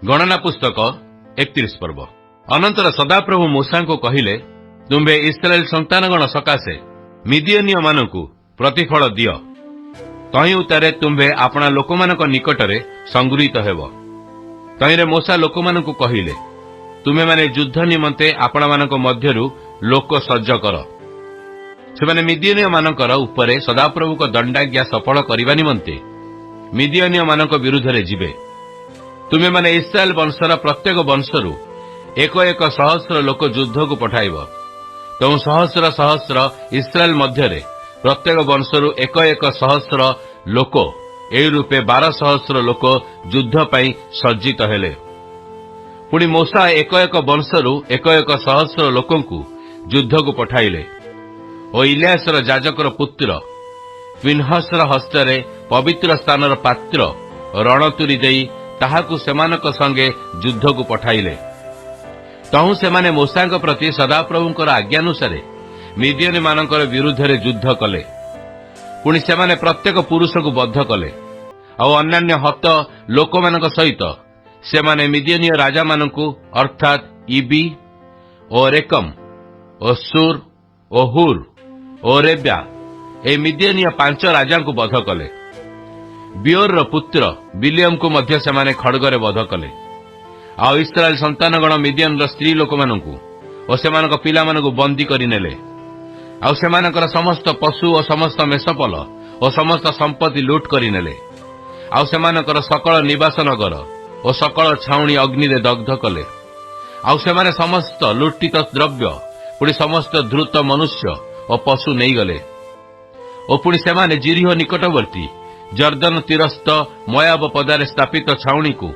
गणना पुस्तक 31 पर्व। अनंतर सदाप्रभु मूसा को कहिले, तुम्भे इस्राएल संतानगण सकाशे मिदियनीय मानकु प्रतिफल दियो, तही उतारे तुम्भे आपणा लोकमानक निकटरे संगृहीत हेब। तहीरे मूसा लोकमानकु कहिले, तुमे माने युद्ध निमंते आपणा मानक मध्यरु लोक सज्ज कर। सेमाने मिदियनीय मानकर उपरे सदाप्रभु को दंडाज्ञा सफल करने निमंते मिदियनीय मानक विरुद्धरे जिबे। तुमे माने इस्राएल वंशर प्रत्येक वंशरु एक एक सहस्र लोक युद्ध को पठाइब। तेणु सहस्र सहस्र इस्राएल मध्यरे प्रत्येक वंशरु एक एक सहस्र लोक ए रूपे 12 सहस्र लोक युद्ध पई सज्जित हेले। पुणी मूसा एक एक वंशरु एक एक सहस्र लोकंकु युद्ध को पठाइले और इलियासर जाजकर पुत्र फिनहसर हस्तरे पवित्र स्थानर पात्र रणतुरी देई ताहाकु सेमानक संगे युद्ध को पठाइले। तहु सेमाने मूसाଙ୍କ प्रति सदाप्रभुଙ୍କର आज्ञानुसारे मिदियनी मानकर विरुद्धरे युद्ध कले। पुणी सेमाने प्रत्येक पुरुष को बद्ध कले और अन्यान्य हत लोकमानक सहित सेमाने मिदियनीय राजा मानकु अर्थात इबी और रेकम और सुर और हुर और रेब्या ए मिदियनीय 5 राजा को बध कले। बियोर पुत्र बिलियम को मध्य सेमाने खड़गरे बध कले। आ इस्राएल संतानगण मिदियन स्त्री लोक मानकु और सेमानक पिला मानकु बंदी करि नेले। आ सेमानकर समस्त पशु और समस्त मेषपल और समस्त संपत्ति लूट करि नेले। आ सेमानकर सकल निवास नगर और सकल छाउणी अग्नि रे दग्ध कले। आ सेमाने समस्त लुटित द्रव्य पुणी समस्त द्रुत मनुष्य और पशु नहीं गले। और पुणी सेमाने जिरिह निकटवर्ती जर्दन तीरस्थ मोयाब पदारे स्थापित छाउणी को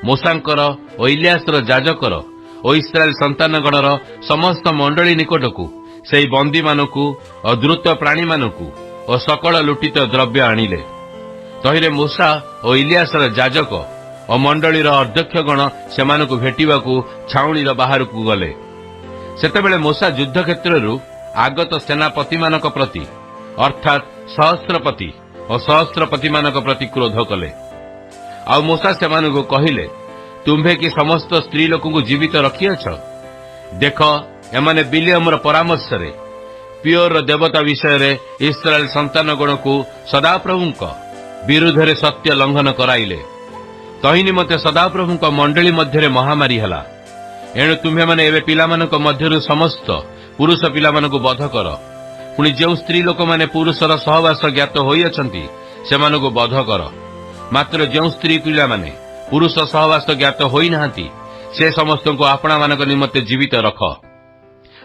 मूसांकर और इलियासर जाजकर और इस्राएल संतानगणर समस्त मंडली निकटकू से बंदी मानकू और द्रुत प्राणी मानकू और सकल लुटित द्रव्य आनिले। तहिरे मूसा और इलियासर जाजक और मंडलीर अध्यक्षगण सेमानकु भेटिबाकू छाउणीर बाहरकू गले। सेतेबेले मूसा युद्ध क्षेत्ररू आगत सेनापति मानक प्रति अर्थात सहस्रपति और सहस्रपति मानक प्रति क्रोध कले। आ मूसा सेमानकु कहिले, तुम्भे कि समस्त स्त्री लोकंकु जीवित रखिअछ? देख, एमाने बिलियमर परामर्श रे पियोर देवता विषय रे इस्राएल संतानगण को सदाप्रभुंक विरुद्धरे सत्य लंघन कराइले। तही निमते सदाप्रभुंक मंडली मध्यरे महामारी हला। एणु तुम्हे माने एबे पिलामानक मध्यरु समस्त पुरुष पिलामानकु बध कर। पुणी जो स्त्री लोक माने पुरुषर सहवास ज्ञात होई अछंती सेमानकु बध कर। मात्र जो स्त्री पिला माने पुरुष सहवास ज्ञात होई नाहंती से समस्त को आपणा मानक निमते जीवित रख।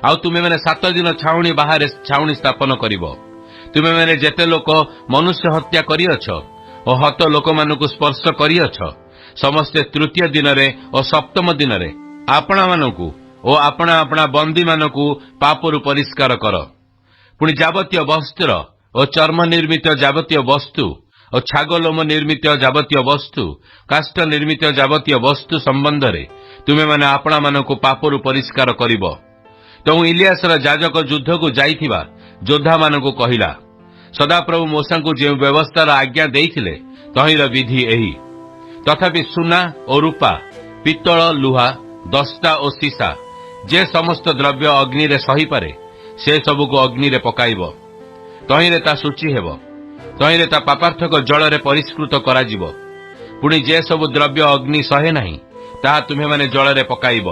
आउ तुमे माने 7 दिन छाउणी बाहर छाउणी स्थापन करिवो। तुमे माने जेते लोक मनुष्य हत्या करिअछ और हत लोक मानकु स्पर्श करिअछ समस्ते तृतीय दिन रे और सप्तम दिन रे आपणा मानकु और आपणा आपणा बंदी मानकु पापरु परिष्कार कर। पुणी जावतीय वस्त्र और चर्म निर्मित जावतीय वस्तु और छागलोम निर्मित जावतीय वस्तु काष्ठ निर्मित जावतीय वस्तु संबंध रे तुमे माने आपणा मानकु पापरु परिष्कार करिवो। तो इलियासर जाजक युद्ध को जाइथिबा योद्धा मानकु कहिला, सदाप्रभु मूसा को जो व्यवस्थार आज्ञा देइथिले तहिर विधि एही। तथापि सुना और रूपा पित्तल लुहा दस्ता और सीसा जे समस्त द्रव्य अग्नि रे सही पारे से सबु को अग्नि रे पकाइब। तहिरे ता सूची हेब। तहिरे ता पापार्थक जल रे परिष्कृत कराजिब। पुणी जे सबु द्रव्य अग्नि सहे नाही ताहा तुमे माने जल रे पकाइब।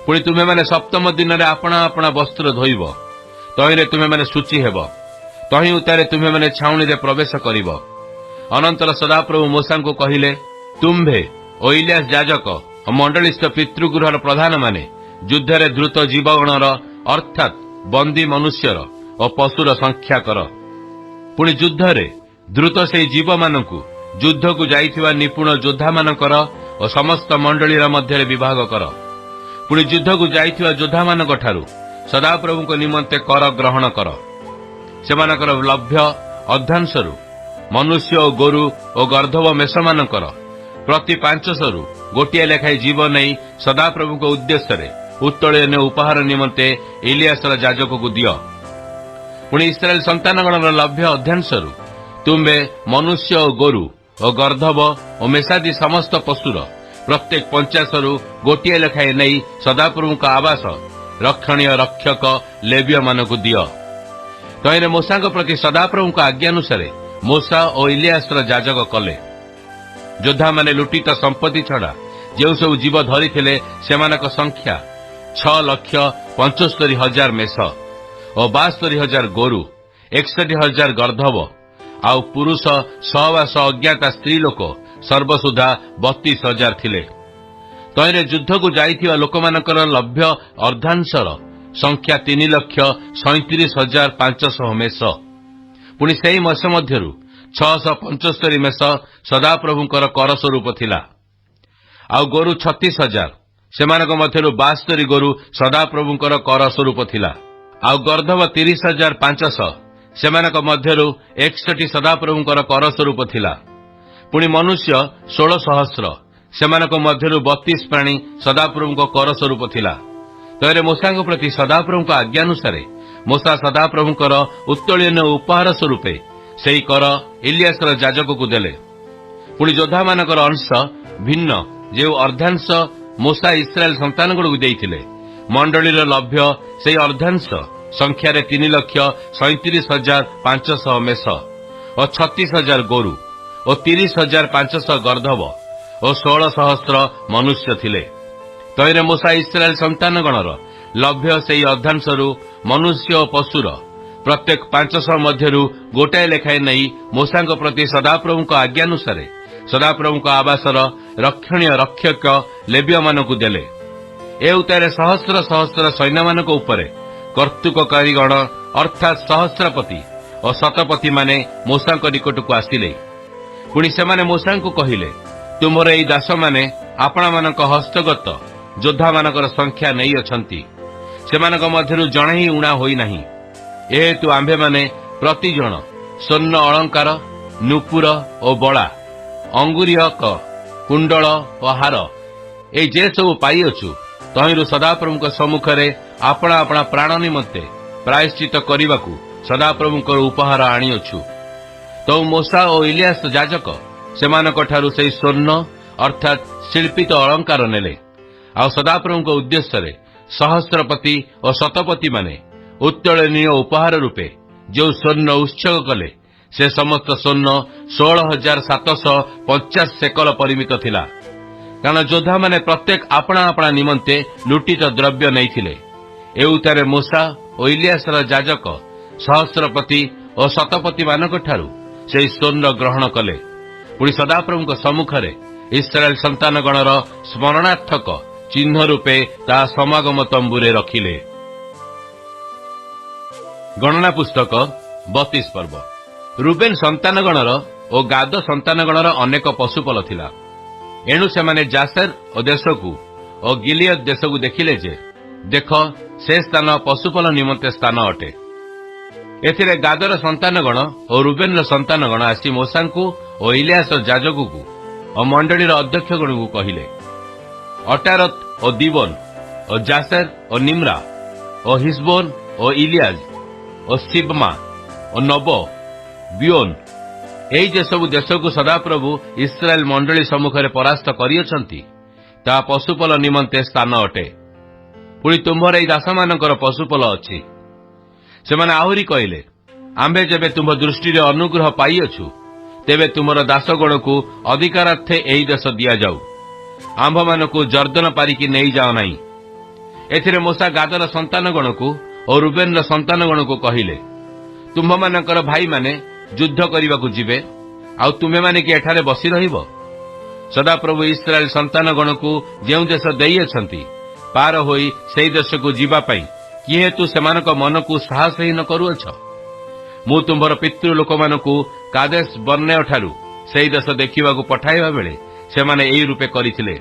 पुणी तुमे माने सप्तम दिन रे आपणा आपणा वस्त्र धोइब। तहिरे तुमे माने सूची हेब। तहि उतारे तुमे माने छाउणी रे प्रवेश करिब। अनंतर सदाप्रभु मूसा को कहिले, तुम्भे और इलियास जाजक और मंडलीस्थ पितृगृहर प्रधान माने युद्धरे द्रुत जीवगणर अर्थात बंदी मनुष्यर और पशुर संख्या कर। पुणी युद्धरे द्रुत से जीव मानकु युद्ध को जाइथिबा निपुण योद्धा मानकर और समस्त मंडलीर मध्यरे विभाग कर। पुणी युद्ध को जाइथिबा योद्धा मानक ठारू सदाप्रभुଙ୍କ निमंते कर ग्रहण कर। सेमानकर लभ्य अध्यांशरु मनुष्य और गोरु और गर्धव मेष मानकर प्रति 500 गोटिए लेखाई जीव नहीं सदाप्रभुଙ୍କ उद्देश्य उत्तोलन उपहार निमंते इलियासर जाजक को दियो। पुणी इस्राएल संतानगणर लभ्य अध्यांशरु तुम्बे मनुष्य और गोरु और गर्धव और मेषादी समस्त पशुर प्रत्येक 50 गोटे लेखाएं नहीं सदाप्रभु आवास रक्षणीय रक्षक लेवीय मानक दियो। तैरे मूसा प्रति सदाप्रभु आज्ञानुसार मूसा और इलियासर याजक कले। योद्धा माने लुटित संपत्ति छड़ा जो सब जीव धरी सेमानक संख्या 6,75,000 मेष और 72,000 गोरु 61,000 गर्धव आउ पुरुष 100 अज्ञाता स्त्री लोक सर्वसुधा 32,000 थिले। तैरे युद्ध को जाइथिबा लोकमानकर लभ्य अर्धांशर संख्या 3,37,500 मेष। पुणी सेही मेष मध्यरु 675 मेष सदाप्रभुंकर कर स्वरूप थिला। आउ गोरु 36,000 सेमानक मध्यरु 72 गोरु सदाप्रभुंकर कर स्वरूप थिला। आउ गर्धव 30,500 सेमानक मध्यरु 61 सदाप्रभुंकर कर स्वरूप थिला। पुणी मनुष्य 16,000 सेमानक मध्यरु 32 प्राणी सदाप्रभुंक कर स्वरूप थिला। तैरे मूसा प्रति सदाप्रभुंक आज्ञानुसार मूसा सदाप्रभुंकर उत्तोलन उपहार स्वरूपे सेही कर इलियासर याजक को देले। पुणी योद्धा मानकर अंश भिन्न जो अर्धांश मूसा इस्राएल संतानगण को देइथिले मंडलीर लभ्य से अर्धांश संख्यार 3,37,500 मेष और 36,000 गोरु और 30,500 गर्धव और 16,000 मनुष्य थिले। तैरे मूसा इस्राएल संतानगणर लभ्य से अर्धांशरू मनुष्य और पशुर प्रत्येक 500 मध्यरु गोटाए लेखाएं नहीं मूसा प्रति सदाप्रभु आज्ञानुसार सदाप्रभु आवासर रक्षणीय रक्षक लेवीय मानक देले। ए उतारे सहस्र सहस्र सैन्य मानक उपरे कर्तुककारीगण अर्थात सहस्रपति और शतपति माने मूसा निकट को आसिले। पुणी सेमाने मूसा को कहिले तुमर एई दास माने आपणा मानक हस्तगत योद्धा मानकर संख्या नहीं अछंती सेमानक मध्यरु जणे ही उणा होई नाही। एहेतु आम्भे माने प्रति जण स्वर्ण अलंकार नुपुर और बड़ा अंगुरीयक कुंडल और हार ए जे सब पाइअछु तहिरु सदाप्रभुंक सम्मुखरे आपणा आपणा प्राण निमंते प्रायश्चित करिबाकू सदाप्रभुंकर उपहार आनिअछु। तो मूसा और इलियास याजक सेमानक ठारु सेई स्वर्ण अर्थात शिल्पित अलंकार नेले। आ सदाप्रभुंक उद्देश्य सहस्रपति और शतपति माने उत्तोलनीय उपहार रूपे जो स्वर्ण उत्सर्ग कले से समस्त स्वर्ण 16,750 सेकल परिमित थिला। कारण योद्धा माने प्रत्येक आपणा आपणा निमंते लुटित द्रव्य नहीं थिले। एउतारे मूसा और इलियासर याजक सहस्रपति और शतपति मानक ठारु से स्वर्ण ग्रहण कले। पुणी सदाप्रभुंक सम्मुखरे इस्राएल संतानगणर स्मरणार्थक चिन्ह रूपे ता समागम तंबुरे रखिले। गणना पुस्तक 32 पर्व। रुबेन संतानगणर और गाद संतानगणर अनेक पशुपल थिला। एणु सेमाने जासेर और देशकू और गिलियद देशकू देखिले जे देख से स्थान पशुपल निमंते स्थान अटे। एथिरे गादर संतानगण और रुबेनर संतानगण आसी मूसा और इलियास याजक को और मंडलीर अध्यक्षगण को कहिले अटारत और दीबन और जासेर और निम्रा और हिस्बोन और इलियाज और सिबमा और नबो बियोन एई जे सब देश को सदाप्रभु इस्राएल मंडली सम्मुखें परास्त करियछंती ता पशुपल निमंते स्थान अटे। पुणी तुम्भर एई दासमानकर पशुपल अछि। सेमाने आहुरी कहिले आम्भे जेबे तुम दृष्टि अनुग्रह पाइअछु तेबे तुमर दासगण को अधिकारार्थे एई देश दिया जाऊ आंभ मानकू जर्दन पारिकी नहीं जाओ नहीं। एथिरे मूसा गादर संतानगण को और रुबेन संतानगण को कहिले तुम्भ मानकर भाई माने युद्ध करने को जीवे आउ तुमे माने कि एठारे बसी रहिबो। सदाप्रभु इस्राएल संतानगण को जेउ देश देइछंती पार होई सेई देश को जीवा पई कि हेतु सेमानक मन को साहसहीन करूअछ। मु तुम्भर पितृ लोक मानकू कादेश बर्नेय ठारू सेई देश देखिबा को पठाइबा बेले सेमाने एई रूपे करिथिले।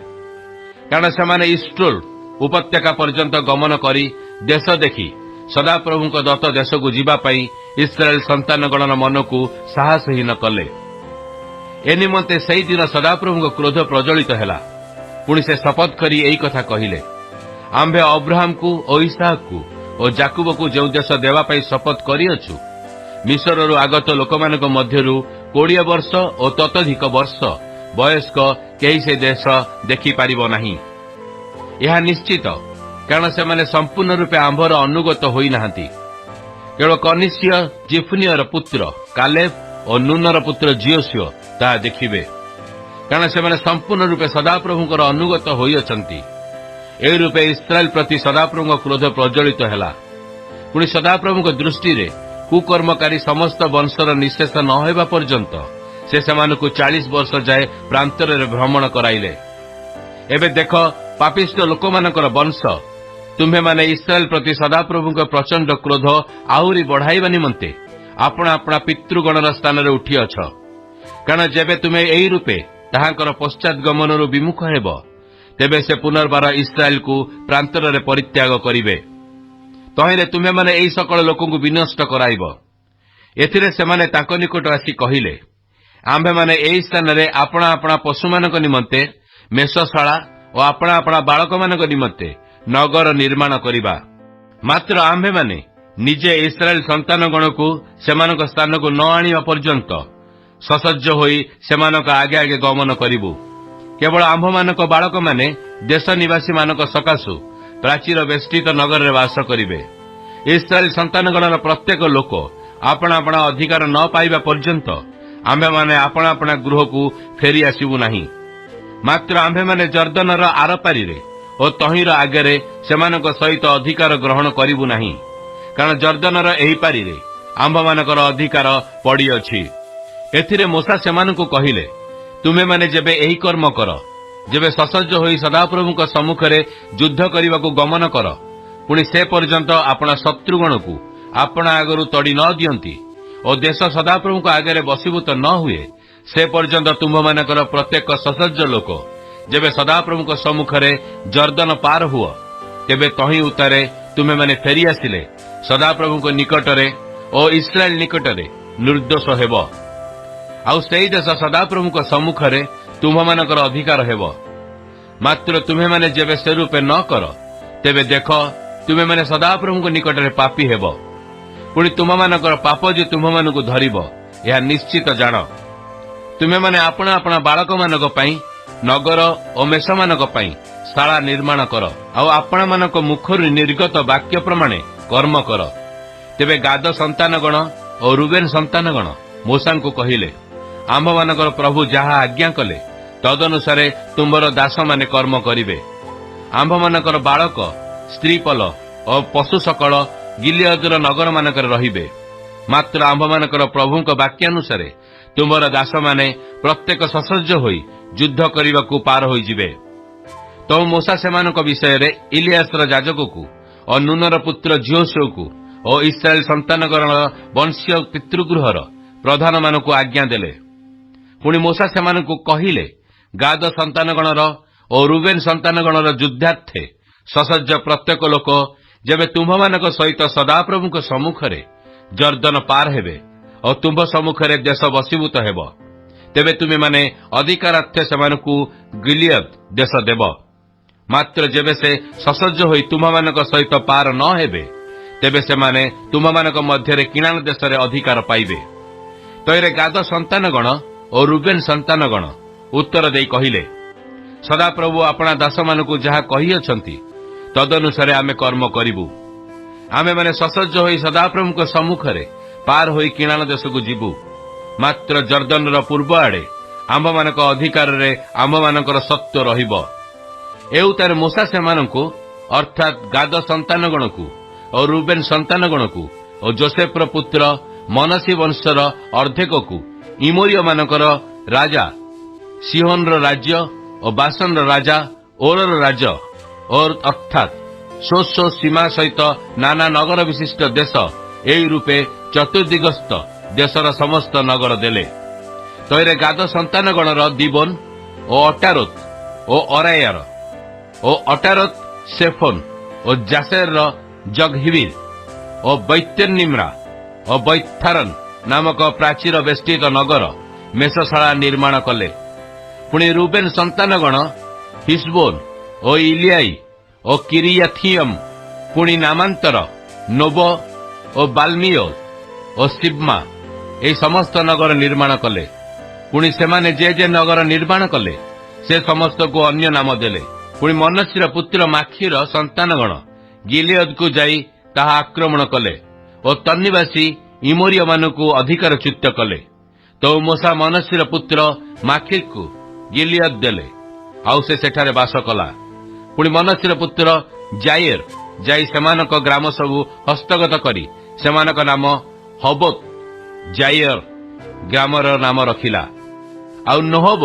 कारण सेमाने इस्ट्रोल उपत्यका पर्यंत गमन करी देश देखी सदाप्रभुंक दत्त देश को जीवा पई इस्राएल संतानगणर मन को साहसहीन कले। ए निमंते सेई दिन सदाप्रभुंक क्रोध प्रज्वलित हैला। पुणी से शपथ करी एई कथा कहिले आम्भे अब्राहम को और इसहाक को और जाकुब को जो देश देवा पई शपथ करिअछु मिस्ररु आगत लोकमानक मध्यरु 20 वर्ष और ततोधिक वर्ष वयस्क କେହି ସେ ଦେଶ ଦେଖିପାରିବ ନାହିଁ। ଏହା ନିଶ୍ଚିତ, କାରଣ ସେମାନେ ସମ୍ପୂର୍ଣ୍ଣ ରୂପେ ଆମ୍ଭର ଅନୁଗତ ହୋଇନାହାନ୍ତି। କେବଳ କନିଷ୍ୟ ଜିଫୁନିୟର ପୁତ୍ର କାଲେବ ଓ ନୁନର ପୁତ୍ର ଜିଓସିଓ ତାହା ଦେଖିବେ, କାରଣ ସେମାନେ ସମ୍ପୂର୍ଣ୍ଣ ରୂପେ ସଦାପ୍ରଭୁଙ୍କର ଅନୁଗତ ହୋଇଅଛନ୍ତି। ଏହି ରୂପେ ଇସ୍ରାଏଲ ପ୍ରତି ସଦାପ୍ରଭୁଙ୍କ କ୍ରୋଧ ପ୍ରଜ୍ୱଳିତ ହେଲା। ପୁଣି ସଦାପ୍ରଭୁଙ୍କ ଦୃଷ୍ଟିରେ କୁକର୍ମକାରୀ ସମସ୍ତ ବଂଶର ନିଶେଷ ନ ହେବା ପର୍ଯ୍ୟନ୍ତ ସେ ସେମାନଙ୍କୁ 40 ବର୍ଷ ଯାଏ ପ୍ରାନ୍ତରରେ ଭ୍ରମଣ କରାଇଲେ। ଏବେ ଦେଖ, ପାପିଷ୍ଟ ଲୋକମାନଙ୍କର ବଂଶ, ତୁମ୍ଭେମାନେ ଇସ୍ରାଏଲ ପ୍ରତି ସଦାପ୍ରଭୁଙ୍କ ପ୍ରଚଣ୍ଡ କ୍ରୋଧ ଆହୁରି ବଢ଼ାଇବା ନିମନ୍ତେ ଆପଣା ଆପଣା ପିତୃଗଣର ସ୍ଥାନରେ ଉଠିଅଛ। କାରଣ ଯେବେ ତୁମେ ଏହି ରୂପେ ତାହାଙ୍କର ପଶ୍ଚାତଗମନରୁ ବିମୁଖ ହେବ, ତେବେ ସେ ପୁନର୍ବାର ଇସ୍ରାଏଲକୁ ପ୍ରାନ୍ତରରେ ପରିତ୍ୟାଗ କରିବେ। ତହିଁରେ ତୁମେମାନେ ଏହି ସକଳ ଲୋକଙ୍କୁ ବିନଷ୍ଟ କରାଇବ। ଏଥିରେ ସେମାନେ ତାଙ୍କ ନିକଟ ଆସି କହିଲେ, ଆମ୍ଭେମାନେ ଏହି ସ୍ଥାନରେ ଆପଣା ଆପଣା ପଶୁମାନଙ୍କ ନିମନ୍ତେ ମେଷଶାଳା ଓ ଆପଣା ଆପଣା ବାଳକମାନଙ୍କ ନିମନ୍ତେ ନଗର ନିର୍ମାଣ କରିବା। ମାତ୍ର ଆମ୍ଭେମାନେ ନିଜେ ଇସ୍ରାଏଲ ସନ୍ତାନଗଣକୁ ସେମାନଙ୍କ ସ୍ଥାନକୁ ନ ଆଣିବା ପର୍ଯ୍ୟନ୍ତ ସସଜ୍ଜ ହୋଇ ସେମାନଙ୍କ ଆଗେ ଆଗେ ଗମନ କରିବୁ। କେବଳ ଆମ୍ଭମାନଙ୍କ ବାଳକମାନେ ଦେଶ ନିବାସୀମାନଙ୍କ ସକାଶୁ ପ୍ରାଚୀର ବେଷ୍ଟିତ ନଗରରେ ବାସ କରିବେ। ଇସ୍ରାଏଲ ସନ୍ତାନଗଣର ପ୍ରତ୍ୟେକ ଲୋକ ଆପଣା ଆପଣା ଅଧିକାର ନ ପାଇବା ପର୍ଯ୍ୟନ୍ତ ଆମ୍ଭେମାନେ ଆପଣା ଆପଣା ଗୃହକୁ ଫେରି ଆସିବୁ ନାହିଁ। ମାତ୍ର ଆମ୍ଭେମାନେ ଜର୍ଦ୍ଦନର ଆରପାରିରେ ଓ ତହିଁର ଆଗରେ ସେମାନଙ୍କ ସହିତ ଅଧିକାର ଗ୍ରହଣ କରିବୁ ନାହିଁ, କାରଣ ଜର୍ଦ୍ଦନର ଏହି ପାରିରେ ଆମ୍ଭମାନଙ୍କର ଅଧିକାର ପଡ଼ିଅଛି। ଏଥିରେ ମୋଶା ସେମାନଙ୍କୁ କହିଲେ, ତୁମେମାନେ ଯେବେ ଏହି କର୍ମ କର, ଯେବେ ସସଜ୍ଜ ହୋଇ ସଦାପ୍ରଭୁଙ୍କ ସମ୍ମୁଖରେ ଯୁଦ୍ଧ କରିବାକୁ ଗମନ କର, ପୁଣି ସେ ପର୍ଯ୍ୟନ୍ତ ଆପଣା ଶତ୍ରୁଗଣକୁ ଆପଣା ଆଗରୁ ତଡ଼ି ନ ଦିଅନ୍ତି ଓ ଦେଶ ସଦାପ୍ରଭୁଙ୍କ ଆଗରେ ବଶୀଭୂତ ନ ହୁଏ, ସେ ପର୍ଯ୍ୟନ୍ତ ତୁମ୍ଭମାନଙ୍କର ପ୍ରତ୍ୟେକ ସସଜ୍ଜ ଲୋକ ଯେବେ ସଦାପ୍ରଭୁଙ୍କ ସମ୍ମୁଖରେ ଜର୍ଦ୍ଦନ ପାର ହୁଅ, ତେବେ ତହିଁ ଉତ୍ତାରେ ତୁମେମାନେ ଫେରିଆସିଲେ ସଦାପ୍ରଭୁଙ୍କ ନିକଟରେ ଓ ଇସ୍ରାଏଲ ନିକଟରେ ନିର୍ଦ୍ଦୋଷ ହେବ। ଆଉ ସେହି ଦେଶ ସଦାପ୍ରଭୁଙ୍କ ସମ୍ମୁଖରେ ତୁମ୍ଭମାନଙ୍କର ଅଧିକାର ହେବ। ମାତ୍ର ତୁମେମାନେ ଯେବେ ସେ ରୂପେ ନ କର, ତେବେ ଦେଖ, ତୁମେମାନେ ସଦାପ୍ରଭୁଙ୍କ ନିକଟରେ ପାପୀ ହେବ। ପୁଣି ତୁମମାନଙ୍କର ପାପ ଯେ ତୁମ୍ଭମାନଙ୍କୁ ଧରିବ, ଏହା ନିଶ୍ଚିତ ଜାଣ। ତୁମେମାନେ ଆପଣା ଆପଣା ବାଳକମାନଙ୍କ ପାଇଁ ନଗର ଓ ମେଷମାନଙ୍କ ପାଇଁ ଶାଳା ନିର୍ମାଣ କର, ଆଉ ଆପଣମାନଙ୍କ ମୁଖରୁ ନିର୍ଗତ ବାକ୍ୟ ପ୍ରମାଣେ କର୍ମ କର। ତେବେ ଗାଦ ସନ୍ତାନଗଣ ଓ ରୁବେନ ସନ୍ତାନଗଣ ମୋଶାଙ୍କୁ କହିଲେ, ଆମ୍ଭମାନଙ୍କର ପ୍ରଭୁ ଯାହା ଆଜ୍ଞା କଲେ ତଦନୁସାରେ ତୁମ୍ଭର ଦାସମାନେ କର୍ମ କରିବେ। ଆମ୍ଭମାନଙ୍କର ବାଳକ, ସ୍ତ୍ରୀପଲ ଓ ପଶୁ ସକଳ ଗିଲିୟଦର ନଗରମାନଙ୍କରେ ରହିବେ। ମାତ୍ର ଆମ୍ଭମାନଙ୍କର ପ୍ରଭୁଙ୍କ ବାକ୍ୟାନୁସାରେ ତୁମ୍ଭର ଦାସମାନେ ପ୍ରତ୍ୟେକ ସସଜ୍ଜ ହୋଇ ଯୁଦ୍ଧ କରିବାକୁ ପାର ହୋଇଯିବେ। ତ ମୋଶା ସେମାନଙ୍କ ବିଷୟରେ ଇଲିଆସର ଯାଜକକୁ ଓ ନୁନର ପୁତ୍ର ଝିଓସିଓକୁ ଓ ଇସ୍ରାଏଲ ସନ୍ତାନଗଣର ବଂଶୀୟ ପିତୃଗୃହର ପ୍ରଧାନମାନଙ୍କୁ ଆଜ୍ଞା ଦେଲେ। ପୁଣି ମୋଶା ସେମାନଙ୍କୁ କହିଲେ, ଗାଦ ସନ୍ତାନଗଣର ଓ ରୁବେନ ସନ୍ତାନଗଣର ଯୁଦ୍ଧାର୍ଥେ ସସଜ୍ଜ ପ୍ରତ୍ୟେକ ଲୋକ ଯେବେ ତୁମ୍ଭମାନଙ୍କ ସହିତ ସଦାପ୍ରଭୁଙ୍କ ସମ୍ମୁଖରେ ଜର୍ଦ୍ଦନ ପାର ହେବେ ଓ ତୁମ୍ଭ ସମ୍ମୁଖରେ ଦେଶ ବଶୀଭୂତ ହେବ, ତେବେ ତୁମେମାନେ ଅଧିକାରାର୍ଥେ ସେମାନଙ୍କୁ ଗିଲିୟଦ ଦେଶ ଦେବ। ମାତ୍ର ଯେବେ ସେ ସସଜ୍ଜ ହୋଇ ତୁମ୍ଭମାନଙ୍କ ସହିତ ପାର ନ ହେବେ, ତେବେ ସେମାନେ ତୁମ୍ଭମାନଙ୍କ ମଧ୍ୟରେ କିଣାଣ ଦେଶରେ ଅଧିକାର ପାଇବେ। ତହିଁରେ ଗାଦ ସନ୍ତାନଗଣ ଓ ରୁବେନ ସନ୍ତାନଗଣ ଉତ୍ତର ଦେଇ କହିଲେ, ସଦାପ୍ରଭୁ ଆପଣା ଦାସମାନଙ୍କୁ ଯାହା କହିଅଛନ୍ତି ତଦନୁସାରେ ଆମେ କର୍ମ କରିବୁ। ଆମେମାନେ ସସଜ୍ଜ ହୋଇ ସଦାପ୍ରଭୁଙ୍କ ସମ୍ମୁଖରେ ପାର ହୋଇ କିଣାଣ ଦେଶକୁ ଯିବୁ। ମାତ୍ର ଜର୍ଦ୍ଦନର ପୂର୍ବ ଆଡ଼େ ଆମ୍ଭମାନଙ୍କ ଅଧିକାରରେ ଆମ୍ଭମାନଙ୍କର ସତ୍ତ୍ୱ ରହିବ। ଏଉତାରେ ମୋଶା ସେମାନଙ୍କୁ ଅର୍ଥାତ୍ ଗାଦ ସନ୍ତାନଗଣକୁ ଓ ରୁବେନ ସନ୍ତାନଗଣକୁ ଓ ଯୋସେଫର ପୁତ୍ର ମନସୀ ବଂଶର ଅର୍ଦ୍ଧେକକୁ ଇମୋରୀୟମାନଙ୍କର ରାଜା ସିହୋନର ରାଜ୍ୟ ଓ ବାସନର ରାଜା ଓରର ରାଜ୍ୟ ଅର୍ଥାତ୍ ଶୋଷ ସୀମା ସହିତ ନାନା ନଗର ବିଶିଷ୍ଟ ଦେଶ ଏହି ରୂପେ ଚତୁର୍ଦିଗସ୍ଥ ଦେଶର ସମସ୍ତ ନଗର ଦେଲେ। ତହିଁରେ ଗାଦ ସନ୍ତାନଗଣର ଦିବୋନ ଓ ଅଟାରୋତ ଓ ଅରାୟାର ଓ ଅଟାରୋତ ସେଫୋନ ଓ ଜାସେରର ଜଗହିବିର ଓ ବୈତ୍ୟନିମ୍ରା ଓ ବୈଥାରନ ନାମକ ପ୍ରାଚୀର ବେଷ୍ଟିତ ନଗର ମେଷଶାଳା ନିର୍ମାଣ କଲେ। ପୁଣି ରୁବେନ ସନ୍ତାନଗଣ ହିସବୋନ ଓ ଇଲିଆଇ ଓ କିରିୟାଥିୟମ, ପୁଣି ନାମାନ୍ତର ନୋବ ଓ ବାଲମିଓ ଓ ସିବ୍ମା ଏହି ସମସ୍ତ ନଗର ନିର୍ମାଣ କଲେ। ପୁଣି ସେମାନେ ଯେ ଯେ ନଗର ନିର୍ମାଣ କଲେ से समस्त को अन्य नाम देले। पुणी मनस्वीर पुत्र माखीर संतानगण गिलियद को जाई ताहा आक्रमण कले और तन्निवासी इमोरिय मानकु अधिकारच्युत कले। तो मूसा मनस्वीर पुत्र माखीर को गिलियद देले आउ से सेठारे बास कला। पुणी मनस्वीर पुत्र जायर जाई सेमानक ग्राम सबु हस्तगत करी सेमानक नाम हबोत जायर ग्रामर नाम रखिला। आउ नोहब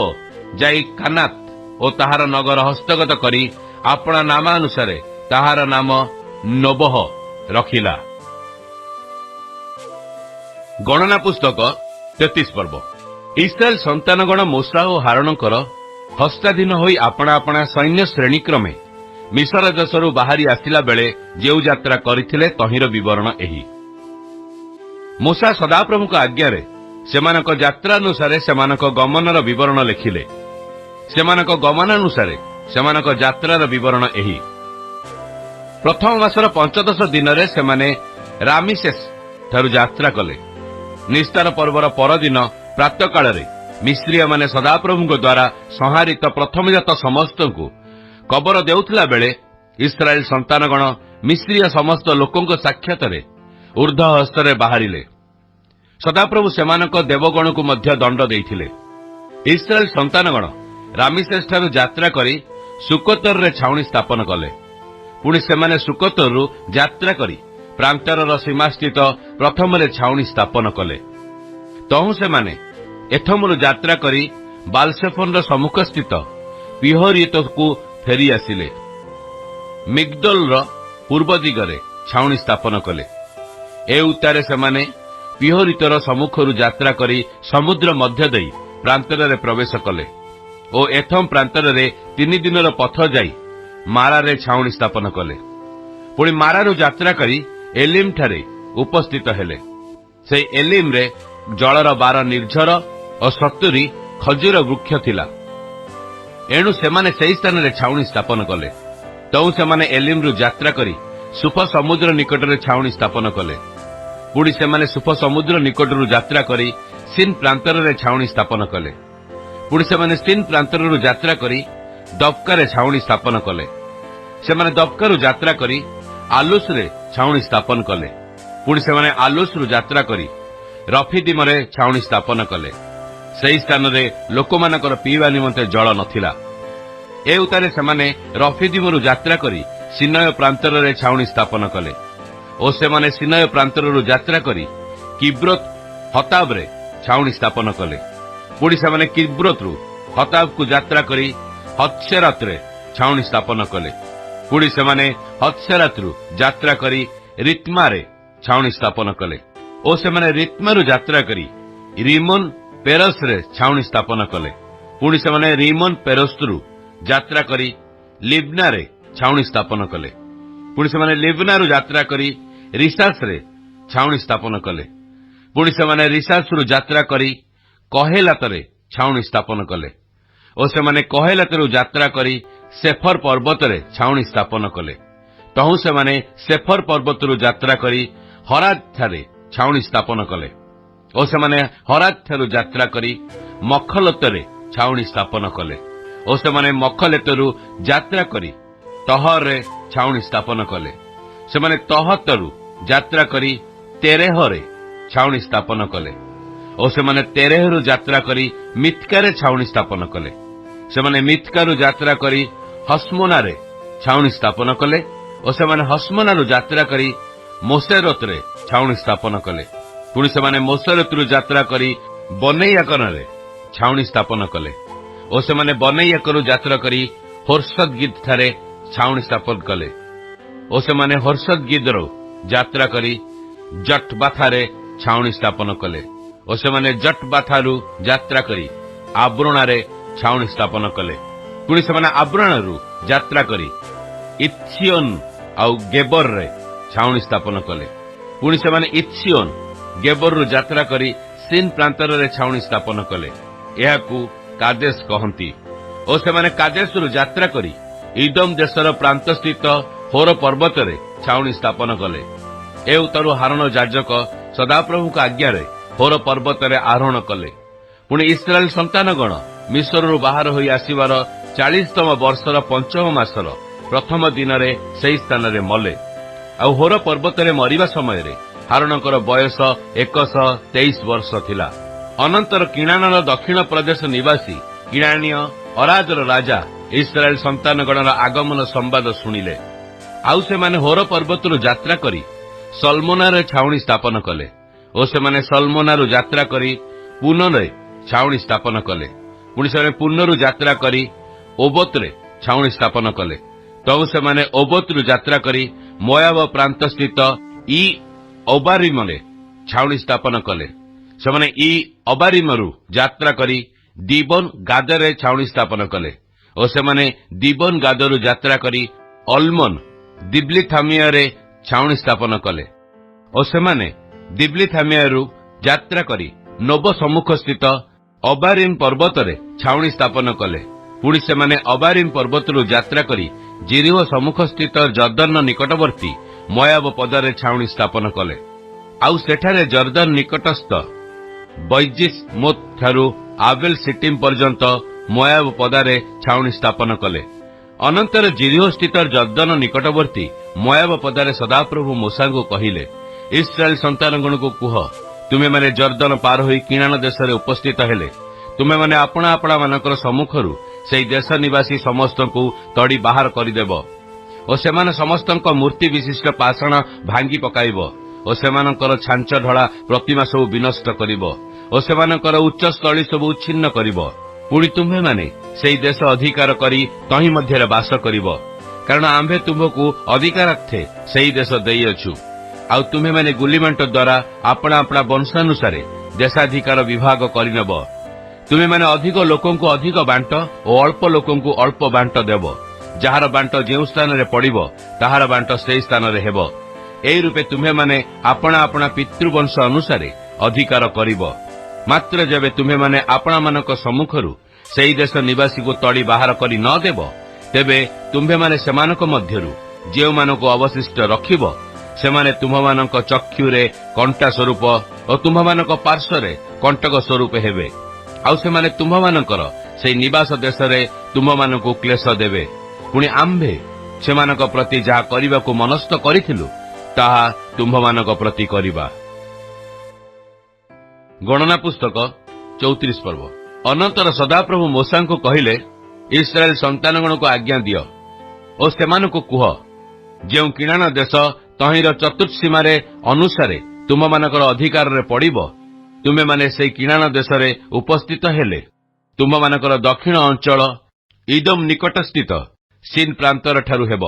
जाई कानात और ताहार नगर हस्तगत करी अपना नामानुसारे ताहार नाम नोबह रखिला। गणना पुस्तक 33 पर्व। इस्राएल संतानगण मूसा और हारणकर हस्ताधीन होई अपना अपना सैन्य श्रेणीक्रमे मिसर देशरू बाहरी आसिला बेले जेउ यात्रा करिथिले तहिर विवरण एही। मूसा सदाप्रभुक आज्ञारे सेमानक यात्रानुसारे सेमानक गमनर विवरण लेखिले। सेमानक गमनानुसारे सेमानक यात्रार विवरण एही। प्रथम मासर 15 दिनरे सेमाने रामिसेस ठारू यात्रा कले। निस्तार पर्वर परदिन प्रातः काଳରେ मिस्रिया माने सदाप्रभुଙ୍କ द्वारा संहारित प्रथमजात समस्तଙ୍କୁ कबर देउथिला बेले इस्राएल संतानगण मिस्रिया समस्त लोकଙ୍କ साक्षातरे ऊर्ध्व हस्तरे बाहरिले। सदाप्रभु सेमानक देवगणକୁ ମଧ୍ୟ दंड ଦେଇଥିଲେ। इस्राएल संतानगण रामिसेस ठारू यात्रा करी सुकोतरे छाउणी स्थापन कले। पुणी सेमाने सुकोतरु यात्रा करी प्रांतरर सीमास्थित प्रथमरे छाउणी स्थापन कले। तहु सेमाने एथमरु यात्रा करी बालसेफोनर सम्मुख स्थित पिहरीतकु फेरी आसिले। मिगदोलर पूर्व दिगरे छाउणी स्थापन कले। ए उत्तारे सेमाने पिहरीतर सम्मुखरु यात्रा करी समुद्र मध्य देई प्रांतरे प्रवेश कले और एथम प्रांतरे 3 दिनर पथ जाई मारारे छाउणी स्थापन कले। पुणी मारारु यात्रा करी एलिम ठारे उपस्थित हेले। से एलिम रे जलर 12 निर्झर और 70 खजूर वृक्ष थिला। एणु सेमाने सेही स्थान रे छाउणी स्थापन कले। तौ सेमाने एलिम रु यात्रा करी सुफ समुद्र निकटरे छाउणी स्थापन कले। पुणी सेमाने सुफ समुद्र निकटरु यात्रा करी सिन प्रांतरे छाउणी स्थापन कले। पुणी सेमाने सिन प्रांतरु यात्रा करी दबकारे छाउणी स्थापन कले। सेमाने दबकारु यात्रा करी आलुस रे छाउणी स्थापन कले। पुणी सेमाने आलुस रु यात्रा करी रफीदिमरे छाउणी स्थापन कले। सेही स्थान रे लोकमानकर पीवा निमंते जल नथिला। ए उतारे सेमाने रफीदिमरु यात्रा करी सिनय प्रांतरे छाउणी स्थापन कले और सेमाने सिनय प्रांतरु यात्रा करी किब्रोत हताब रे छाउणी स्थापन कले। पुणी सेमाने किब्रोत रु हताब को यात्रा करी हत्सेरत रे छाउणी स्थापन कले। पुणी सेमाने हत्सेरत रु यात्रा करी रित्मा रे छाउणी स्थापन कले और सेमाने रित्मा रु यात्रा करी रिमोन पेरस रे छाउणी स्थापन कले। पुणी सेमाने रिमोन पेरस रु यात्रा करी लिब्ना रे छाउणी स्थापन कले। पुणी सेमाने लिब्ना रु यात्रा करी रिसास रे छाउणी स्थापन कले। पुणी सेमाने रिसास रु यात्रा करी कहेलात रे छाउणी स्थापन कले और सेमाने कहेलात रु यात्रा करी सेफर पर्वत रे छाउणी स्थापन कले। तहु सेमाने सेफर पर्वत रु यात्रा करी हराद ठारे छाउणी स्थापन कले और सेमाने हराद ठारू यात्रा करी मखलत रे छाउणी स्थापन कले और सेमाने मखलत रु यात्रा करी तहर रे छाउणी स्थापन कले। सेमाने तहत रु यात्रा करी तेरेह रे छाउणी स्थापन कले और सेमाने तेरेह रु यात्रा करी मिथका रे छाउणी स्थापन कले। सेमाने मिथका रु यात्रा करी हस्मोना रे छाउणी स्थापन कले और सेमाने हस्मोना रु यात्रा करी मोसेरत रे छाउणी स्थापन कले। पुणी सेमाने मोसेरत रु यात्रा करी बनैयाकन रे छाउणी स्थापन कले और सेमाने बनैयाकरु यात्रा करी होर्सदगिद ठारे छाउणी स्थापन कले और सेमाने होर्सदगिद रो यात्रा करी जटबाथारे छाउणी स्थापन कले और सेमाने जटबाथारु यात्रा करी आब्रोना रे छाउणी स्थापन कले। पुणी सेमाने आब्रोना रु यात्रा करी इत्सियोन आउ गेबर रे छाउणी स्थापन कले। पुणी सेमाने इत्सियोन गेबर रु यात्रा करी सिन प्रांतर रे छाउणी स्थापन कले। एहाकू कादेश कहंती और सेमाने कादेश रु यात्रा करी इदम देशर प्रांत स्थित होर पर्वत रे छाउणी स्थापन कले। ए उतरु हारण याजक सदाप्रभु आज्ञा रे होर पर्वत रे आरोहण कले। पुणी इस्राएल संतानगण ମିଶ୍ରରୁ ବାହାର ହୋଇ ଆସିବାର 40ତମ ବର୍ଷର ପଞ୍ଚମ ମାସର ପ୍ରଥମ ଦିନରେ ସେହି ସ୍ଥାନରେ ମଲେ। ଆଉ ହୋର ପର୍ବତରେ ମରିବା ସମୟରେ ହାରୁଣଙ୍କର ବୟସ 123 ବର୍ଷ ଥିଲା। ଅନନ୍ତର କିଣାଣର ଦକ୍ଷିଣ ପ୍ରଦେଶ ନିବାସୀ କିଣାଣୀୟ ଅରାଜର ରାଜା ଇସ୍ରାଏଲ ସନ୍ତାନଗଣର ଆଗମନ ସମ୍ବାଦ ଶୁଣିଲେ। ଆଉ ସେମାନେ ହୋର ପର୍ବତରୁ ଯାତ୍ରା କରି ସଲମୋନାରେ ଛାଉଣି ସ୍ଥାପନ କଲେ। ଓ ସେମାନେ ସଲମୋନାରୁ ଯାତ୍ରା କରି ପୁନରେ ଛାଉଣି ସ୍ଥାପନ କଲେ। ପୁଣି ସେମାନେ ପୁନରୁ ଯାତ୍ରା କରି ଓବୋତରେ ଛାଉଣି ସ୍ଥାପନ କଲେ। ତେଣୁ ସେମାନେ ଓବୋତରୁ ଯାତ୍ରା କରି ମୋୟାବ ପ୍ରାନ୍ତସ୍ଥିତ ଇ ଅବାରିମରେ ଛାଉଣି ସ୍ଥାପନ କଲେ। ସେମାନେ ଇ ଅବାରିମରୁ ଯାତ୍ରା କରି ଦିବନ ଗାଦରେ ଛାଉଣି ସ୍ଥାପନ କଲେ। ଓ ସେମାନେ ଦିବନ ଗାଦରୁ ଯାତ୍ରା କରି ଅଲମୋନ ଦିବ୍ଲିଥାମିୟରେ ଛାଉଣି ସ୍ଥାପନ କଲେ। ଓ ସେମାନେ ଦିବ୍ଲିଥାମିୟାରୁ ଯାତ୍ରା କରି ନୋବ ସମ୍ମୁଖସ୍ଥିତ ଅବାରିମ୍ ପର୍ବତରେ ଛାଉଣି ସ୍ଥାପନ କଲେ। ପୁଣି ସେମାନେ ଅବାରିମ୍ ପର୍ବତରୁ ଯାତ୍ରା କରି ଜିରିହ ସମ୍ମୁଖସ୍ଥିତ ଜର୍ଦ୍ଦନ ନିକଟବର୍ତ୍ତୀ ମୋୟାବ ପଦାରେ ଛାଉଣି ସ୍ଥାପନ କଲେ। ଆଉ ସେଠାରେ ଜର୍ଦ୍ଦନ ନିକଟସ୍ଥ ବୈଜିସ୍ମୋତ ଠାରୁ ଆବେଲ ସିଟିମ୍ ପର୍ଯ୍ୟନ୍ତ ମୋୟାବ ପଦାରେ ଛାଉଣି ସ୍ଥାପନ କଲେ। ଅନନ୍ତର ଜିରିହ ସ୍ଥିତ ଜର୍ଦ୍ଦନ ନିକଟବର୍ତ୍ତୀ ମୋୟାବ ପଦାରେ ସଦାପ୍ରଭୁ ମୂଷାଙ୍କୁ କହିଲେ, ଇସ୍ରାଏଲ ସନ୍ତାନଗଣକୁ କୁହ, ତୁମେମାନେ ଜର୍ଦ୍ଦନ ପାର ହୋଇ କିଣାଣ ଦେଶରେ ଉପସ୍ଥିତ ହେଲେ ତୁମେମାନେ ଆପଣା ଆପଣାମାନଙ୍କର ସମ୍ମୁଖରୁ ସେହି ଦେଶ ନିବାସୀ ସମସ୍ତଙ୍କୁ ତଡ଼ି ବାହାର କରିଦେବ। ଓ ସେମାନେ ସମସ୍ତଙ୍କ ମୂର୍ତ୍ତି ବିଶିଷ୍ଟ ପାଷାଣ ଭାଙ୍ଗି ପକାଇବ। ଓ ସେମାନଙ୍କର ଛାଞ୍ଚ ଢଳା ପ୍ରତିମା ସବୁ ବିନଷ୍ଟ କରିବ। ଓ ସେମାନଙ୍କର ଉଚ୍ଚସ୍ଥଳୀ ସବୁ ଉଚ୍ଛିନ୍ନ କରିବ। ପୁଣି ତୁମ୍ଭେମାନେ ସେହି ଦେଶ ଅଧିକାର କରି ତହିଁ ମଧ୍ୟରେ ବାସ କରିବ, କାରଣ ଆମ୍ଭେ ତୁମ୍ଭକୁ ଅଧିକାରାର୍ଥେ ସେହି ଦେଶ ଦେଇଅଛୁ। ଆଉ ତୁମେମାନେ ଗୁଲିମେଣ୍ଟ ଦ୍ୱାରା ଆପଣା ଆପଣା ବଂଶାନୁସାରେ ଦେଶାଧିକାର ବିଭାଗ କରିନେବ। ତୁମେମାନେ ଅଧିକ ଲୋକଙ୍କୁ ଅଧିକ ବାଣ୍ଟ ଓ ଅଳ୍ପ ଲୋକଙ୍କୁ ଅଳ୍ପ ବାଣ୍ଟ ଦେବ। ଯାହାର ବାଣ୍ଟ ଯେଉଁ ସ୍ଥାନରେ ପଡ଼ିବ ତାହାର ବାଣ୍ଟ ସେହି ସ୍ଥାନରେ ହେବ। ଏହି ରୂପେ ତୁମେମାନେ ଆପଣା ଆପଣା ପିତୃବଂଶ ଅନୁସାରେ ଅଧିକାର କରିବ। ମାତ୍ର ଯେବେ ତୁମେମାନେ ଆପଣାମାନଙ୍କ ସମ୍ମୁଖରୁ ସେହି ଦେଶ ନିବାସୀକୁ ତଡ଼ି ବାହାର କରି ନ ଦେବ, ତେବେ ତୁମ୍ଭେମାନେ ସେମାନଙ୍କ ମଧ୍ୟରୁ ଯେଉଁମାନଙ୍କୁ ଅବଶିଷ୍ଟ ରଖିବ, ସେମାନେ ତୁମ୍ଭମାନଙ୍କ ଚକ୍ଷୁରେ କଣ୍ଟା ସ୍ୱରୂପ ଓ ତୁମ୍ଭମାନଙ୍କ ପାର୍ଶ୍ୱରେ କଣ୍ଟକ ସ୍ୱରୂପ ହେବେ। ଆଉ ସେମାନେ ତୁମ୍ଭମାନଙ୍କର ସେହି ନିବାସ ଦେଶରେ ତୁମ୍ଭମାନଙ୍କୁ କ୍ଲେଶ ଦେବେ। ପୁଣି ଆମ୍ଭେ ସେମାନଙ୍କ ପ୍ରତି ଯାହା କରିବାକୁ ମନସ୍ଥ କରିଥିଲୁ ତାହା ତୁମ୍ଭମାନଙ୍କ ପ୍ରତି କରିବା। ଗଣନା ପୁସ୍ତକ 34 ପର୍ବ। ଅନନ୍ତର ସଦାପ୍ରଭୁ ମୂଷାଙ୍କୁ କହିଲେ, ଇସ୍ରାଏଲ ସନ୍ତାନଗଣକୁ ଆଜ୍ଞା ଦିଅ ଓ ସେମାନଙ୍କୁ କୁହ, ଯେଉଁ କିଣାଣ ଦେଶ ତହିଁର ଚତୁର୍ସୀମାରେ ଅନୁସାରେ ତୁମମାନଙ୍କର ଅଧିକାରରେ ପଡ଼ିବ, ତୁମେମାନେ ସେହି କିଣାଣ ଦେଶରେ ଉପସ୍ଥିତ ହେଲେ ତୁମମାନଙ୍କର ଦକ୍ଷିଣ ଅଞ୍ଚଳ ଇଦୋମ ନିକଟସ୍ଥିତ ସିନ୍ ପ୍ରାନ୍ତର ଠାରୁ ହେବ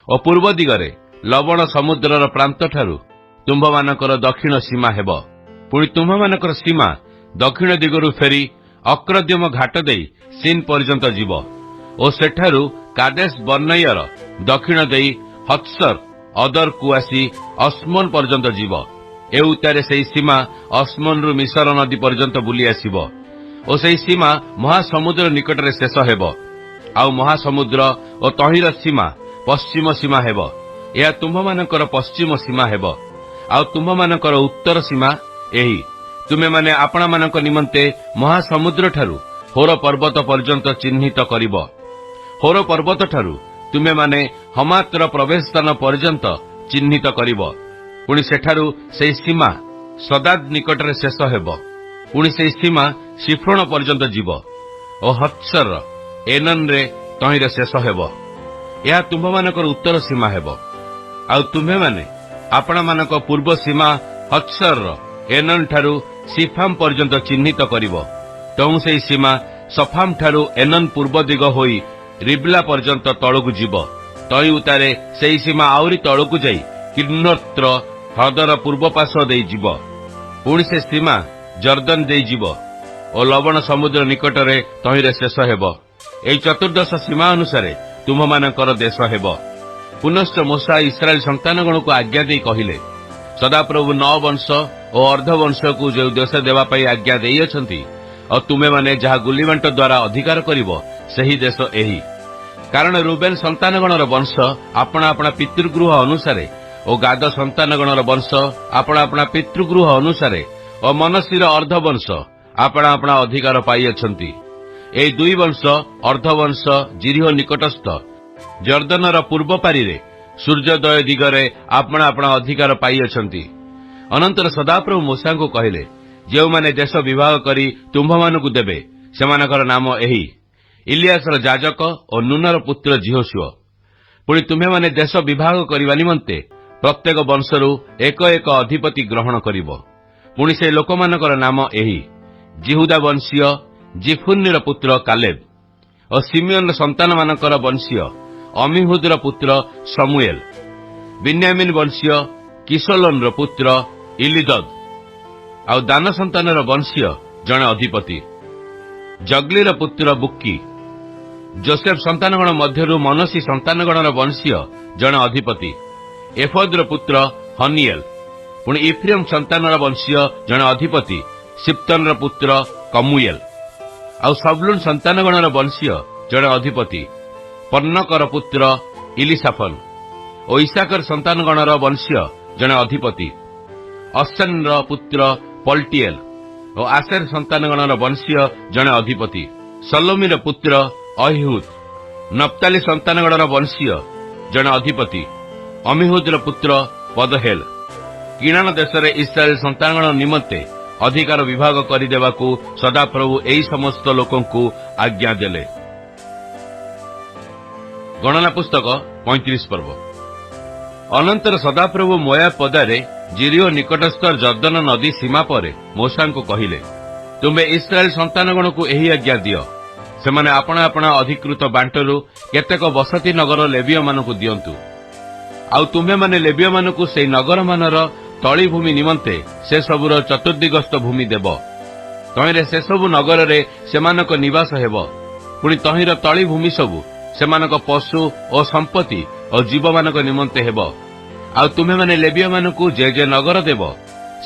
ଓ ପୂର୍ବ ଦିଗରେ ଲବଣ ସମୁଦ୍ରର ପ୍ରାନ୍ତଠାରୁ ତୁମ୍ଭମାନଙ୍କର ଦକ୍ଷିଣ ସୀମା ହେବ। ପୁଣି ତୁମ୍ଭମାନଙ୍କର ସୀମା ଦକ୍ଷିଣ ଦିଗରୁ ଫେରି ଅକ୍ରଦ୍ୟମ ଘାଟ ଦେଇ ସିନ୍ ପର୍ଯ୍ୟନ୍ତ ଯିବ ଓ ସେଠାରୁ କାଦେଶ ବର୍ଣ୍ଣୟର ଦକ୍ଷିଣ ଦେଇ ହତ୍ସର ଅଦରକୁ ଆସି ଅସ୍ମୋନ ପର୍ଯ୍ୟନ୍ତ ଯିବ। ଏ ଉତ୍ତାରେ ସେହି ସୀମା ଅସ୍ମୋନରୁ ମିଶର ନଦୀ ପର୍ଯ୍ୟନ୍ତ ବୁଲି ଆସିବ ଓ ସେହି ସୀମା ମହାସମୁଦ୍ର ନିକଟରେ ଶେଷ ହେବ। ଆଉ ମହାସମୁଦ୍ର ଓ ତହିଁର ସୀମା ପଶ୍ଚିମ ସୀମା ହେବ। ଏହା ତୁମ୍ଭମାନଙ୍କର ପଶ୍ଚିମ ସୀମା ହେବ। ଆଉ ତୁମ୍ଭମାନଙ୍କର ଉତ୍ତର ସୀମା ଏହି। ତୁମେମାନେ ଆପଣାମାନଙ୍କ ନିମନ୍ତେ ମହାସମୁଦ୍ରଠାରୁ ହୋର ପର୍ବତ ପର୍ଯ୍ୟନ୍ତ ଚିହ୍ନିତ କରିବ। ହୋର ପର୍ବତଠାରୁ ତୁମେମାନେ ହମାତର ପ୍ରବେଶ ସ୍ଥାନ ପର୍ଯ୍ୟନ୍ତ ଚିହ୍ନିତ କରିବ। ପୁଣି ସେଠାରୁ ସେହି ସୀମା ସଦାଦ ନିକଟରେ ଶେଷ ହେବ। ପୁଣି ସେହି ସୀମା ସିଫ୍ରୋନ ପର୍ଯ୍ୟନ୍ତ ଯିବ ଓ ହତ୍ସର ଏନନରେ ତହିଁରେ ଶେଷ ହେବ। ଏହା ତୁମ୍ଭମାନଙ୍କର ଉତ୍ତର ସୀମା ହେବ। ଆଉ ତୁମ୍ଭେମାନେ ଆପଣମାନଙ୍କ ପୂର୍ବ ସୀମା ହତ୍ସରର ଏନନ ଠାରୁ ସିଫାମ ପର୍ଯ୍ୟନ୍ତ ଚିହ୍ନିତ କରିବ। ତେଣୁ ସେହି ସୀମା ସଫାମ ଠାରୁ ଏନନ ପୂର୍ବ ଦିଗ ହୋଇ ରିବ୍ଲା ପର୍ଯ୍ୟନ୍ତ ତଳକୁ ଯିବ। ତହିଁ ଉତ୍ତାରେ ସେହି ସୀମା ଆହୁରି ତଳକୁ ଯାଇ କିନ୍ନୋତ୍ର ହ୍ରଦର ପୂର୍ବ ପାର୍ଶ୍ୱ ଦେଇ ଯିବ। ପୁଣି ସେ ସୀମା ଜର୍ଦ୍ଦନ ଦେଇଯିବ ଓ ଲବଣ ସମୁଦ୍ର ନିକଟରେ ତହିଁରେ ଶେଷ ହେବ। ଏହି ଚତୁର୍ଦ୍ଦଶ ସୀମା ଅନୁସାରେ ତୁମ୍ଭମାନଙ୍କର ଦେଶ ହେବ। ପୁନଶ୍ଚ ମୂଷା ଇସ୍ରାଏଲ ସନ୍ତାନଗଣକୁ ଆଜ୍ଞା ଦେଇ କହିଲେ, ସଦାପ୍ରଭୁ 9 ବଂଶ ଓ ଅର୍ଦ୍ଧବଂଶକୁ ଯେଉଁ ଦେଶ ଦେବା ପାଇଁ ଆଜ୍ଞା ଦେଇଅଛନ୍ତି ଆଉ ତୁମେମାନେ ଯାହା ଗୁଲିବାଣ୍ଟ ଦ୍ୱାରା ଅଧିକାର କରିବ, ସେହି ଦେଶ ଏହି। କାରଣ ରୁବେନ ସନ୍ତାନଗଣର ବଂଶ ଆପଣା ଆପଣା ପିତୃଗୃହ ଅନୁସାରେ ଓ ଗାଦ ସନ୍ତାନଗଣର ବଂଶ ଆପଣା ଆପଣା ପିତୃଗୃହ ଅନୁସାରେ ଓ ମନସ୍ସୀର ଅର୍ଦ୍ଧବଂଶ ଆପଣା ଆପଣା ଅଧିକାର ପାଇଅଛନ୍ତି। ଏହି ଦୁଇ ବଂଶ ଅର୍ଦ୍ଧବଂଶ ଜିରିହ ନିକଟସ୍ଥ ଜର୍ଦ୍ଦନର ପୂର୍ବ ପାରିରେ ସୂର୍ଯ୍ୟୋଦୟ ଦିଗରେ ଆପଣା ଆପଣା ଅଧିକାର ପାଇଅଛନ୍ତି। ଅନନ୍ତର ସଦାପ୍ରଭୁ ମୂଷାଙ୍କୁ କହିଲେ, ଯେଉଁମାନେ ଦେଶ ବିଭାଗ କରି ତୁମ୍ଭମାନଙ୍କୁ ଦେବେ ସେମାନଙ୍କର ନାମ ଏହି: ଇଲିଆସର ଯାଜକ ଓ ନୁନର ପୁତ୍ର ଜିହୋଶୁଅ। ପୁଣି ତୁମ୍ଭେମାନେ ଦେଶ ବିଭାଗ କରିବା ନିମନ୍ତେ ପ୍ରତ୍ୟେକ ବଂଶରୁ ଏକ ଏକ ଅଧିପତି ଗ୍ରହଣ କରିବ। ପୁଣି ସେ ଲୋକମାନଙ୍କର ନାମ ଏହି: ଜିହୁଦା ବଂଶୀୟ ଜିଫୁନ୍ନିର ପୁତ୍ର କାଲେବ ଓ ସିମିଓନର ସନ୍ତାନମାନଙ୍କର ବଂଶୀୟ ଅମିହୁଦର ପୁତ୍ର ସମୁଏଲ। ବିନ୍ୟାମିନ ବଂଶୀୟ କିସଲୋନର ପୁତ୍ର ଇଲିଦଦ ଆଉ ଦାନ ସନ୍ତାନର ବଂଶୀୟ ଜଣେ ଅଧିପତି ଜଗ୍ଲିର ପୁତ୍ର ବୁକି। ଯୋସେଫ ସନ୍ତାନଗଣ ମଧ୍ୟରୁ ମନୋସି ସନ୍ତାନଗଣର ବଂଶୀୟ ଜଣେ ଅଧିପତି ଏଫଦର ପୁତ୍ର ହନିଏଲ। ପୁଣି ଇଫ୍ରେମ ସନ୍ତାନର ବଂଶୀୟ ଜଣେ ଅଧିପତି ସିପ୍ତନର ପୁତ୍ର କମୁଏଲ। ଆଉ ସବଲୁନ ସନ୍ତାନଗଣର ବଂଶୀୟ ଜଣେ ଅଧିପତି ପର୍ଣ୍ଣକର ପୁତ୍ର ଇଲିସାଫନ ଓ ଇସାକର ସନ୍ତାନଗଣର ବଂଶୀୟ ଜଣେ ଅଧିପତି ଅସେନର ପୁତ୍ର ପଲଟିଏଲ ଓ ଆସେର ସନ୍ତାନଗଣର ବଂଶୀୟ ଜଣେ ଅଧିପତି ସଲୋମିର ପୁତ୍ର ଅହିହୁଦ। ନପ୍ତାଲି ସନ୍ତାନଗଣର ବଂଶୀୟ ଜଣେ ଅଧିପତି ଅମିହୁଦର ପୁତ୍ର ପଦହେଲ। କିଣାଣ ଦେଶରେ ଇସ୍ରାଏଲ ସନ୍ତାନଗଣ ନିମନ୍ତେ ଅଧିକାର ବିଭାଗ କରିଦେବାକୁ ସଦାପ୍ରଭୁ ଏହି ସମସ୍ତ ଲୋକଙ୍କୁ ଆଜ୍ଞା ଦେଲେ। ଗଣନା ପୁସ୍ତକ 35 ପର୍ବ। ଅନନ୍ତର ସଦାପ୍ରଭୁ ମୋୟାବ ପଦାରେ ଜିରିଓ ନିକଟସ୍ଥ ଜର୍ଦ୍ଦନ ନଦୀ ସୀମା ପରେ ମୋଶାଙ୍କୁ କହିଲେ, ତୁମ୍ଭେ ଇସ୍ରାଏଲ ସନ୍ତାନଗଣକୁ ଏହି ଆଜ୍ଞା ଦିଅ, ସେମାନେ ଆପଣା ଆପଣା ଅଧିକୃତ ବାଣ୍ଟରୁ କେତେକ ବସତି ନଗର ଲେବୀୟମାନଙ୍କୁ ଦିଅନ୍ତୁ। ଆଉ ତୁମ୍ଭେମାନେ ଲେବୀୟମାନଙ୍କୁ ସେହି ନଗରମାନର ତଳିଭୂମି ନିମନ୍ତେ ସେସବୁର ଚତୁର୍ଦିଗସ୍ଥ ଭୂମି ଦେବ। ତହିଁରେ ସେସବୁ ନଗରରେ ସେମାନଙ୍କ ନିବାସ ହେବ। ପୁଣି ତହିଁର ତଳିଭୂମି ସବୁ ସେମାନଙ୍କ ପଶୁ ଓ ସମ୍ପତ୍ତି ଓ ଜୀବମାନଙ୍କ ନିମନ୍ତେ ହେବ। ଆଉ ତୁମ୍ଭେମାନେ ଲେବୀୟମାନଙ୍କୁ ଯେ ନଗର ଦେବ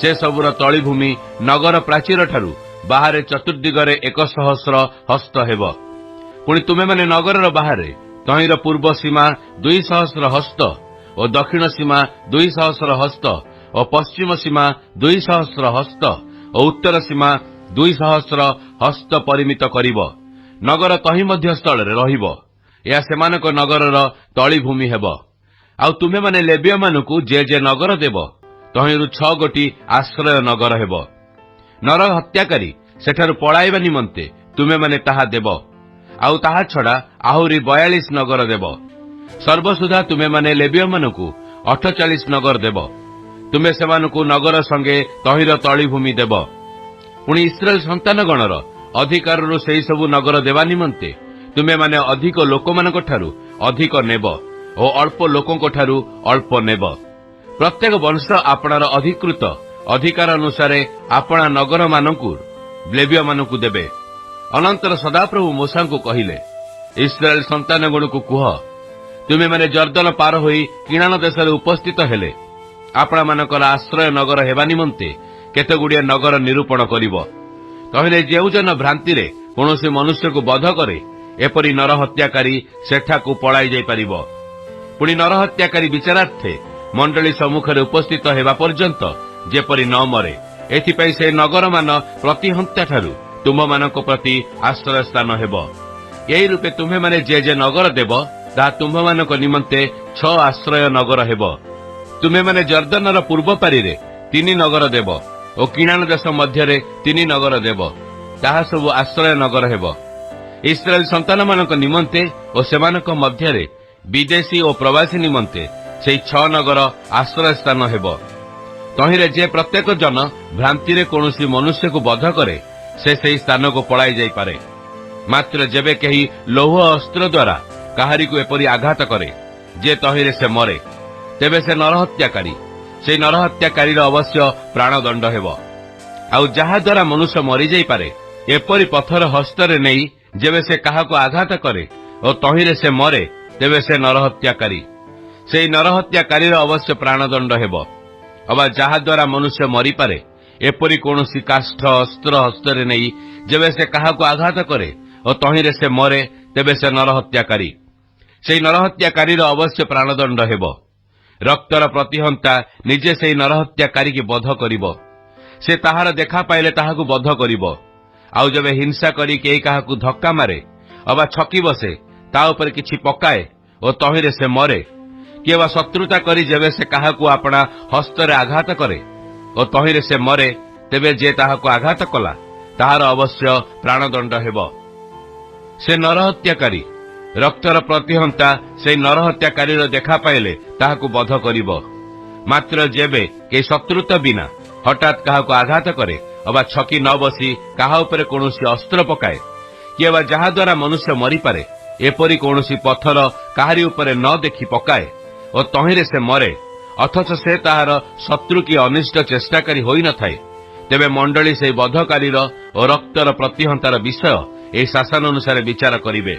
ସେସବୁର ତଳିଭୂମି ନଗର ପ୍ରାଚୀରଠାରୁ ବାହାରେ ଚତୁର୍ଦିଗରେ 100 ହସ୍ତ ହେବ। ପୁଣି ତୁମ୍ଭେମାନେ ନଗରର ବାହାରେ ତହିଁର ପୂର୍ବ ସୀମା 200 ହସ୍ତ ଓ ଦକ୍ଷିଣ ସୀମା 200 ହସ୍ତ ଓ ପଶ୍ଚିମ ସୀମା 200 ହସ୍ତ ଓ ଉତ୍ତର ସୀମା 200 ହସ୍ତ ପରିମିତ କରିବ। ନଗର ତହିଁ ମଧ୍ୟ ସ୍ଥଳରେ ରହିବ। ଏହା ସେମାନଙ୍କ ନଗରର ତଳିଭୂମି ହେବ। ଆଉ ତୁମ୍ଭେମାନେ ଲେବୀୟମାନଙ୍କୁ ଯେ ନଗର ଦେବ ତହିଁରୁ 6 ଗୋଟି ଆଶ୍ରୟ ନଗର ହେବ। ନର ହତ୍ୟାକାରୀ ସେଠାରୁ ପଳାଇବା ନିମନ୍ତେ ତୁମ୍ଭେମାନେ ତାହା ଦେବ। ଆଉ ତାହା ଛଡା ଆହୁରି 42 ନଗର ଦେବ। ସର୍ବସୁଦ୍ଧା ତୁମ୍ଭେମାନେ ଲେବୀୟମାନଙ୍କୁ 48 ନଗର ଦେବ। ତୁମେ ସେମାନଙ୍କୁ ନଗର ସଙ୍ଗେ ତହିଁର ତଳିଭୂମି ଦେବ। ପୁଣି ଇସ୍ରାଏଲ ସନ୍ତାନଗଣର ଅଧିକାରରୁ ସେହିସବୁ ନଗର ଦେବା ନିମନ୍ତେ ତୁମେମାନେ ଅଧିକ ଲୋକମାନଙ୍କଠାରୁ ଅଧିକ ନେବ ଓ ଅଳ୍ପ ଲୋକଙ୍କଠାରୁ ଅଳ୍ପ ନେବ। ପ୍ରତ୍ୟେକ ବଂଶ ଆପଣାର ଅଧିକୃତ ଅଧିକାର ଅନୁସାରେ ଆପଣା ନଗରମାନଙ୍କୁ ଲେବୀୟମାନଙ୍କୁ ଦେବେ। ଅନନ୍ତର ସଦାପ୍ରଭୁ ମୋଶାଙ୍କୁ କହିଲେ, ଇସ୍ରାଏଲ ସନ୍ତାନଗଣକୁ କୁହ, ତୁମେମାନେ ଜର୍ଦ୍ଦନ ପାର ହୋଇ କିଣାଣ ଦେଶରେ ଉପସ୍ଥିତ ହେଲେ ଆପଣାମାନଙ୍କର ଆଶ୍ରୟ ନଗର ହେବା ନିମନ୍ତେ କେତେଗୁଡ଼ିଏ ନଗର ନିରୂପଣ କରିବ। ତହିଁରେ ଯେଉଁ ଜନ ଭ୍ରାନ୍ତିରେ କୌଣସି ମନୁଷ୍ୟକୁ ବଧ କରେ ଏପରି ନରହତ୍ୟାକାରୀ ସେଠାକୁ ପଳାଇ ଯାଇପାରିବ। ପୁଣି ନରହତ୍ୟାକାରୀ ବିଚାରାର୍ଥେ ମଣ୍ଡଳୀ ସମ୍ମୁଖରେ ଉପସ୍ଥିତ ହେବା ପର୍ଯ୍ୟନ୍ତ ଯେପରି ନ ମରେ, ଏଥିପାଇଁ ସେ ନଗରମାନ ପ୍ରତିହନ୍ତାଠାରୁ ତୁମ୍ଭମାନଙ୍କ ପ୍ରତି ଆଶ୍ରୟ ସ୍ଥାନ ହେବ। ଏହି ରୂପେ ତୁମ୍ଭେମାନେ ଯେ ନଗର ଦେବ ତାହା ତୁମ୍ଭମାନଙ୍କ ନିମନ୍ତେ 6 ଆଶ୍ରୟ ନଗର ହେବ। ତୁମ୍ଭେମାନେ ଜର୍ଦ୍ଦନର ପୂର୍ବ ପାରିରେ 3 ନଗର ଦେବ ଓ କିଣାଣ ଦେଶ ମଧ୍ୟରେ 3 ନଗର ଦେବ। ତାହା ସବୁ ଆଶ୍ରୟ ନଗର ହେବ। ଇସ୍ରାଏଲ ସନ୍ତାନମାନଙ୍କ ନିମନ୍ତେ ଓ ସେମାନଙ୍କ ମଧ୍ୟରେ ବିଦେଶୀ ଓ ପ୍ରବାସୀ ନିମନ୍ତେ ସେହି 6 ନଗର ଆଶ୍ରୟ ସ୍ଥାନ ହେବ। ତହିଁରେ ଯେ ପ୍ରତ୍ୟେକ ଜନ ଭ୍ରାନ୍ତିରେ କୌଣସି ମନୁଷ୍ୟକୁ ବଧ କରେ ସେ ସେହି ସ୍ଥାନକୁ ପଳାଇ ଯାଇପାରେ। ମାତ୍ର ଯେବେ କେହି ଲୌହ ଅସ୍ତ୍ର ଦ୍ୱାରା କାହାରିକୁ ଏପରି ଆଘାତ କରେ ଯେ ତହିଁରେ ସେ ମରେ, ତେବେ ସେ ନରହତ୍ୟାକାରୀ। ସେହି ନରହତ୍ୟାକାରୀର ଅବଶ୍ୟ ପ୍ରାଣଦଣ୍ଡ ହେବ। ଆଉ ଯାହାଦ୍ୱାରା ମନୁଷ୍ୟ ମରିଯାଇପାରେ ଏପରି ପଥର ହସ୍ତରେ ନେଇ ଯେବେ ସେ କାହାକୁ ଆଘାତ କରେ ଓ ତହିଁରେ ସେ ମରେ, ତେବେ ସେ ନରହତ୍ୟାକାରୀ। ସେହି ନରହତ୍ୟାକାରୀର ଅବଶ୍ୟ ପ୍ରାଣଦଣ୍ଡ ହେବ। ଅବା ଯାହାଦ୍ୱାରା ମନୁଷ୍ୟ ମରିପାରେ ଏପରି କୌଣସି କାଷ୍ଠ ଅସ୍ତ୍ର ହସ୍ତରେ ନେଇ ଯେବେ ସେ କାହାକୁ ଆଘାତ କରେ ଓ ତହିଁରେ ସେ ମରେ, ତେବେ ସେ ନରହତ୍ୟାକାରୀ। ସେହି ନରହତ୍ୟାକାରୀର ଅବଶ୍ୟ ପ୍ରାଣଦଣ୍ଡ ହେବ। ରକ୍ତର ପ୍ରତିହନ୍ତା ନିଜେ ସେହି ନରହତ୍ୟାକାରୀକି ବଧ କରିବ। ସେ ତାହାର ଦେଖା ପାଇଲେ ତାହାକୁ ବଧ କରିବ। आउ जबे हिंसा करी केही काहाकू धक्का मारे अबा छकी बसे ता ऊपर किछि पकाए और तहिरे से मरे कि बा शत्रुता करी जेबे से काहाकू आपणा हस्तरे आघात करे और तहिरे से मरे तेबे जे ताहाकू आघात कला ताहार अवश्य प्राणदंड हेबो। से नरहत्याकारी रक्तर प्रतिहंता से नरहत्याकारी देखा पाइले ताहाकू बध करिबो। मात्र जेबे के शत्रुता बिना हठात काहाकू आघात करे अबा छकी न बसी काहा उपरे कोनोसी अस्त्र पकाए कि बा जहा द्वारा मनुष्य मरी पारे एपरी कोनोसी पत्थर काहारी उपरे न देखि पकाए और तहिरे से मरे अथच से ताहार शत्रु की अनिष्ट चेष्टाकारी होई न थाए तेबे मंडली से बधकारीर और रक्तर प्रतिहंतार विषय ए शासन अनुसार विचार करिवे।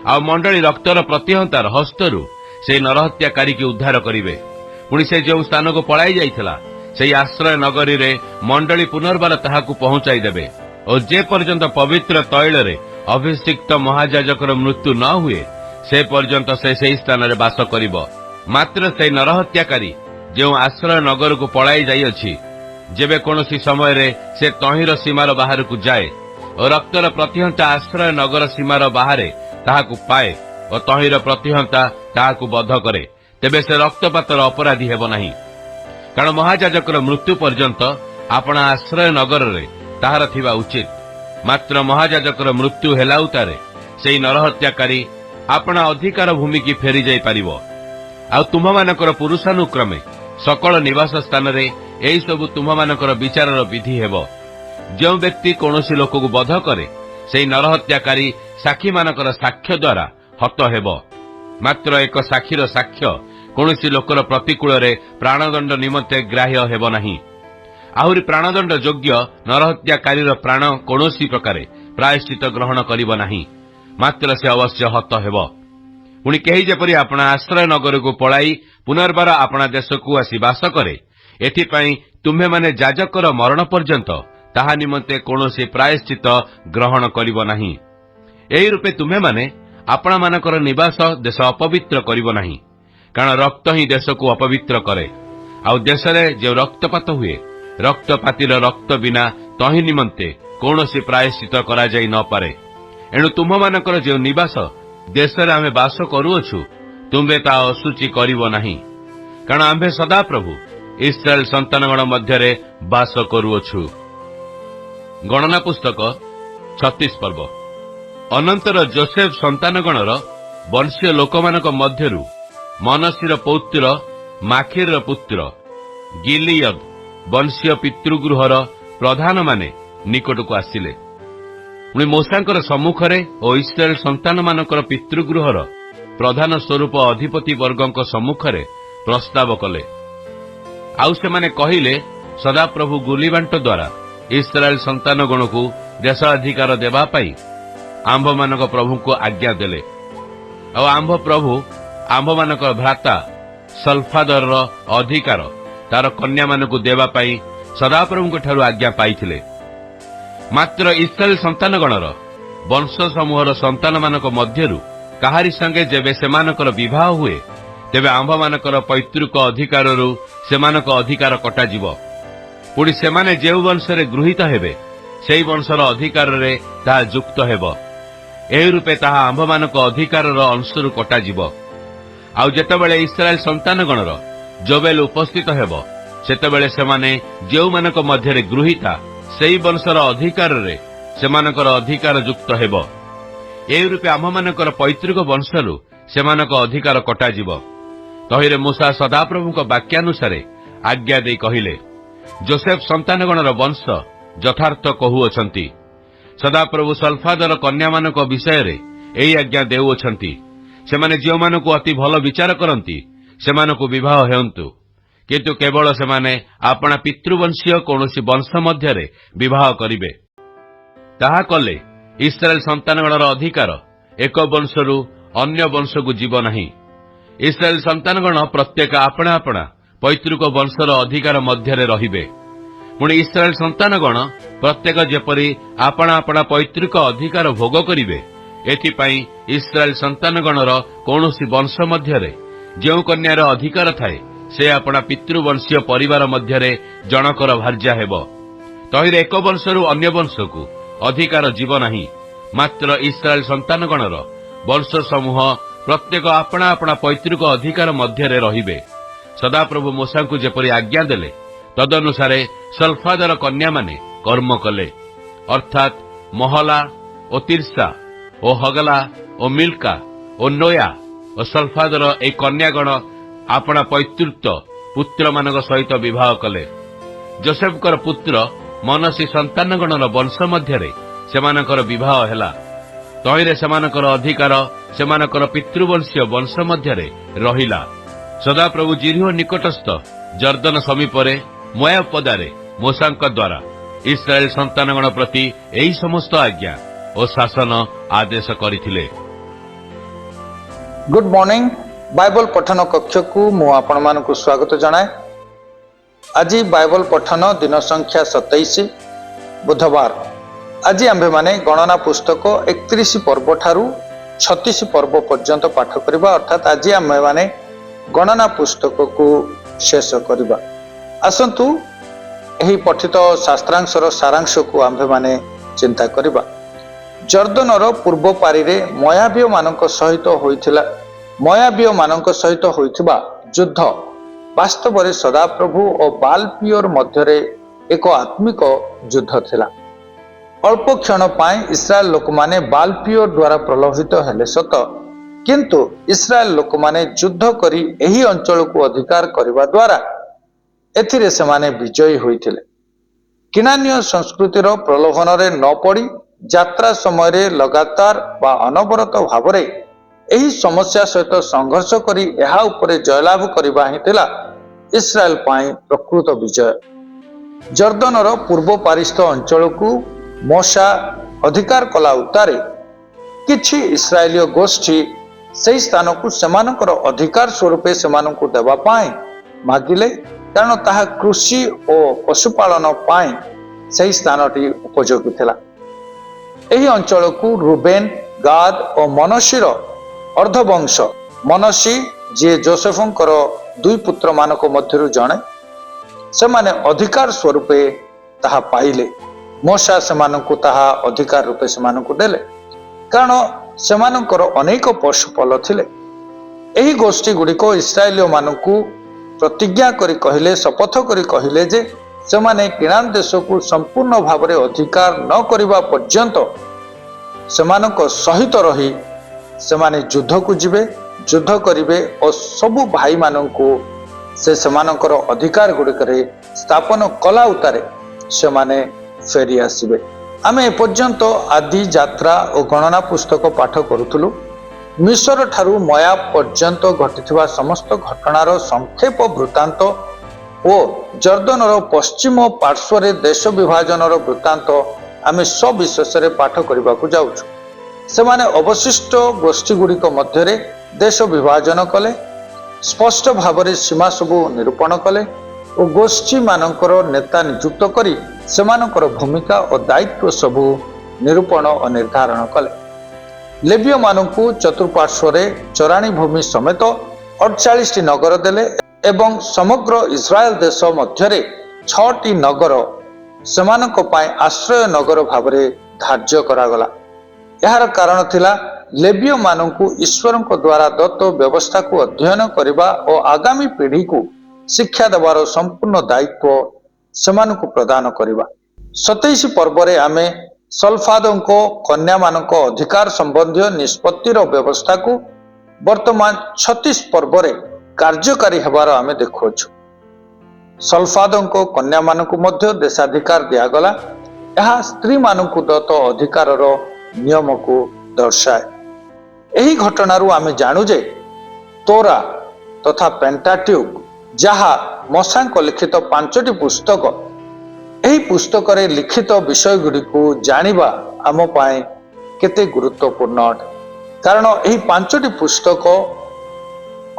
आ मंडली रक्तर प्रतिहंतार हस्तरू से नरहत्याकारी की उद्धार करिवे। पुणी से जो स्थान को पलाई जाइथिला से आश्रय नगरी रे मंडली पुनर्बार ताहाकू पहुंचाई देबे और जे पर्यंत पवित्र तैल रे अभिषिक्त महायाजकर मृत्यु न हुए से पर्यंत से स्थान रे वास करिबो। मात्र से नरहत्याकारी जो आश्रय नगर को पलाई जाई अछि जेबे कोनोसी समय रे से तहिर सीमार बाहर को जाए और रक्तर प्रतिहंता आश्रय नगर सीमार बाहर ताहाकू पाए और तहिर प्रतिहंता ताहाकू बध करे तेबे से रक्तपातर अपराधी हेबो नाही। कारण महायाजकर मृत्यु पर्यंत आपणा आश्रय नगर रे ताहार थिबा उचित। मात्र महायाजकर मृत्यु हेला उतारे सेई नरहत्याकारी आपणा अधिकार भूमि की फेरी जाई पारिबो। आ तुम्हामानकर पुरुषानुक्रमे सकल निवास स्थान रे एई सब तुम्हामानकर विचारर विधि हेबो। जो व्यक्ति कोनोसी लोक को बध करे सेई नरहत्याकारी साक्षी मानकर साक्ष्य द्वारा हत हेबो। मात्र एक साक्षीर साक्ष्य कोनोसी लोकर प्रतिकूल रे प्राणदंड निमंते ग्राह्य हेबो नाही। आहुरी प्राणदंड योग्य नरहत्याकारीर प्राण कोनोसी प्रकारे प्रायश्चित ग्रहण करिबो नाही। मात्र से अवश्य हत हेबो। पुणी केही जेपरी आपणा आश्रय नगर को पलाई पुनर्बार आपणा देश को आसी वास करे एथिपाई तुम्हे माने याजकर मरण पर्यंत ताहा निमंते कोनोसी प्रायश्चित ग्रहण करिबो नाही। एही रूपे तुम्हे माने आपणा मानकर निवास देश अपवित्र करिबो नाही। कारण रक्त ही देश को अपवित्र करे। आउ देश रे जे रक्तपात हुए रक्तपातीर रक्त बिना तहि निमंते कोनोसी प्रायश्चित करा जाई न पारे। एणु तुम मानकर जे निवास देश रे आमे वास करूअछु तुमे ता असुचि करिवो नाही। कारण आम्भे सदा प्रभु इस्राएल संतानगण मध्य रे वास करूअछु। गणना पुस्तक 36 पर्व। अनंतर जोसेफ संतानगणर वंशीय लोकमानक मध्यरु मनसीर पौत्र माखीर पुत्र गिलियद वंशीय पितृगृहर प्रधान माने निकट को आसिले। पुणी मूसांकर सम्मुखरे और इस्राएल संतान मानकर पितृगृहर प्रधान स्वरूप अधिपति वर्गों सम्मुखरे प्रस्ताव कले। आउ से माने कहिले सदाप्रभु गुलीबांट द्वारा इस्राएल संतानगण को देश अधिकार देवा पाई आंभ मानक प्रभु को आज्ञा देले। और आंभ प्रभु आंभ मानक भ्राता सल्फादर अधिकार तार कन्या मानक देवा पाई सदाप्रभु ठारू आज्ञा पाइथिले। मात्र इस्राएल संतानगणर वंश समूहर संतान मानक मध्यरु काहारी संगे जेबे सेमानकर विवाह हुए तेबे आंभ मानकर पैतृक अधिकाररु सेमानक अधिकार कटा जिवो। पुणी सेमाने जेउ वंशरे गृहीत हेबे सेई वंशर अधिकार रे ताहा युक्त हेबो। एही रूपे ताहा आंभ मानक अधिकारर अंशरु कटा जिवो। आउ जेतेबेले इस्राएल संतानगणर जोबेल उपस्थित हेबो सेतेबेले सेमाने जेउ मानक मध्यरे गृहीता सेई वंशर अधिकार रे सेमानकर अधिकार युक्त हेबो। एही रूपे आंभ मानकर पैतृक वंशरु सेमानक अधिकार कटा जिवो। तहिरे मूसा सदाप्रभुक वाक्यानुसारे आज्ञा देई कहिले जोसेफ संतानगणर वंश यथार्थ कहुअछंती। सदाप्रभु सल्फादर कन्या मानक विषय रे एही आज्ञा देउअछंती सेमाने जेउ मानकु अति भल विचार करंती सेमानकु विवाह हेउंतु किंतु केवल सेमाने आपणा पितृवंशीय कौनसी वंश मध्यरे विवाह करिवे। ताहा कले इस्राएल संतानगणर अधिकार एक वंशरु अन्य वंशकु जीव नाही। इस्राएल संतानगण प्रत्येक आपणा आपणा पैतृक वंशर अधिकार मध्यरे रहिबे। पुणी इस्राएल संतानगण प्रत्येक जेपरी आपणा आपणा पैतृक अधिकार भोग करिवे एथिपाई इस्राएल संतानगणर कौनसी वंश मध्यरे जेउ कन्यार अधिकार थाए से अपना पितृवंशीय परिवार मध्यरे जनकर भार्या हेबो। तहिरे एक वंशरु अन्य वंशकु ଅଧିକାର ଯିବ ନାହିଁ। ମାତ୍ର ଇସ୍ରାଏଲ ସନ୍ତାନଗଣର ବର୍ଷ ସମୂହ ପ୍ରତ୍ୟେକ ଆପଣା ଆପଣା ପୈତୃକ ଅଧିକାର ମଧ୍ୟରେ ରହିବେ। ସଦାପ୍ରଭୁ ମୋଶାଙ୍କୁ ଯେପରି ଆଜ୍ଞା ଦେଲେ ତଦନୁସାରେ ସଲ୍ଫାଦର କନ୍ୟାମାନେ କର୍ମ କଲେ, ଅର୍ଥାତ୍ ମହଲା ଓ ତିର୍ସା ଓ ହଗଲା ଓ ମିଲ୍କା ଓ ନୋୟା ଓ ସଲ୍ଫାଦର ଏହି କନ୍ୟାଗଣ ଆପଣା ପୈତୃକ ପୁତ୍ରମାନଙ୍କ ସହିତ ବିବାହ କଲେ। ଯୋସେଫଙ୍କର ପୁତ୍ର ମନସୀ ସନ୍ତାନଗଣର ବଂଶ ମଧ୍ୟରେ ସେମାନଙ୍କର ବିବାହ ହେଲା। ତହିଁରେ ସେମାନଙ୍କର ଅଧିକାର ସେମାନଙ୍କର ପିତୃବଂଶୀୟ ବଂଶ ମଧ୍ୟରେ ରହିଲା। ସଦାପ୍ରଭୁ ଜିରିହ ନିକଟସ୍ଥ ଜର୍ଦ୍ଦନ ସମୀପରେ ମୋୟାବ ପଦାରେ ମୋଶାଙ୍କ ଦ୍ୱାରା ଇସ୍ରାଏଲ ସନ୍ତାନଗଣ ପ୍ରତି ଏହି ସମସ୍ତ ଆଜ୍ଞା ଓ ଶାସନ ଆଦେଶ କରିଥିଲେ। गुड मॉर्निंग बाइबल पठन कक्ष को मु आपनमानकु स्वागत जनाए। आज बाइबल पठन दिन संख्या 27 बुधवार। आज आम्भे माने गणना पुस्तक 31 पर्व ठारू 36 पर्व पर्यंत पाठ करबा, अर्थात आज आम्भे माने गणना पुस्तक को शेष करबा। आसंतु एही पठित शास्त्रांशर सारांश को आम्भे माने चिंता करबा। जर्दनर पूर्व पारी रे मोयाबीय मानक सहित होइथिबा युद्ध वास्तव में सदाप्रभु और बालपियोर मध्यरे एक आत्मिक युद्ध थिला। अल्प क्षण पाए इस्राएल लोक माने बालपियोर द्वारा प्रलोभित हेले सत, किंतु इस्राएल लोक माने युद्ध करी एही अंचल को अधिकार करबा द्वारा एथिरे सेमाने विजयी होइथिले। किनान्य संस्कृतिर प्रलोभन रे न पड़ी यात्रा समय रे लगातार बा अनवरत भावरे एही समस्या सहित संघर्ष करी एहा उपरे जयलाभ करबा ही थिला इस्राएल पाई प्रकृत विजय। जर्दनर पूर्व पारिस्थ अंचल को मोशा अधिकार कला उतारे किछि इस्राएलीय गोष्ठी सही स्थान को सेमानकर अधिकार स्वरूपे सेमानकु देबा पाई मागिले, कारण ताहा कृषि और पशुपालन पाई सही स्थानटी उपयोगी थिला। एही अंचल को रूबेन, गाद और मनसीर अर्धवंश, मनसी जे जोसेफंकर दुई पुत्र मानक मध्यरु जणे, सेमाने अधिकार स्वरूपे ताहा पाइले। मोशा सेमानकु ताहा अधिकार रूपे सेमानकु देले, कारण सेमानकर अनेक पशुपल थिले। एही गोष्ठी गुड़िक इस्राएलियो मानकु प्रतिज्ञा करी कहिले, शपथ करी कहिले जे सेमाने किनान देश को संपूर्ण भाव में अधिकार न करिबा पर्यंत सेमानक सहित रही सेमाने युद्ध को जिबे, युद्ध करिवे और सबु भाई मानकु से सेमानकर अधिकार गुड़िकरे स्थापन कला उतारे सेमाने फेरी आसिबे। आमे एपर्यंत आदि यात्रा और गणना पुस्तक पाठ करुथुलु। मिस्र ठारू मोयाब पर्यंत घटिथिबा समस्त घटनार संक्षेप वृत्तांत और जर्दनर पश्चिम पार्श्वरे देश विभाजनर वृत्तांत आमे सविशेष पाठ करने को जाउछु। सेमाने अवशिष्ट गोष्ठी गुड़िक मध्यरे देश विभाजन कले, स्पष्ट भाव में सीमा सबू निरूपण कले और गोष्ठी मानकर नेता नियुक्त करी सेमानकर भूमिका और दायित्व सबू निरूपण और निर्धारण कले। लेवीय मानकु चतुर्पार्श्वरे चराणी भूमि समेत 48 नगर देले एवं समग्र इस्राएल देश मध्यरे 6टी नगर सेमानक पाई आश्रय नगर भावरे धार्य करागला। यार कारण थिला लेवीय मानकु ईश्वरक द्वारा दत्त व्यवस्था को अध्ययन करबा और आगामी पीढ़ी को शिक्षा देवार संपूर्ण दायित्व सेमानकु प्रदान करबा। 27 पर्व रे आमे सल्फादको कन्या मानक अधिकार संबंधी निष्पत्तिर व्यवस्था को वर्तमान 36 पर्व रे कार्यकारी हेबार आमे देखुछु। सल्फादको कन्या मानक मध्य देशाधिकार दियागला। यह स्त्री मानक दत्त अधिकार नियम को दर्शाए। एही घटनारू आमे जानू जे तोरा तथा पेंटाट्यूक जहा मोशांक लिखित 5टी पुस्तक, एही पुस्तक रे लिखित विषय गुडी को जानिबा आम पाए केते गुरुत्वपूर्ण अटे, कारण एही 5टी पुस्तक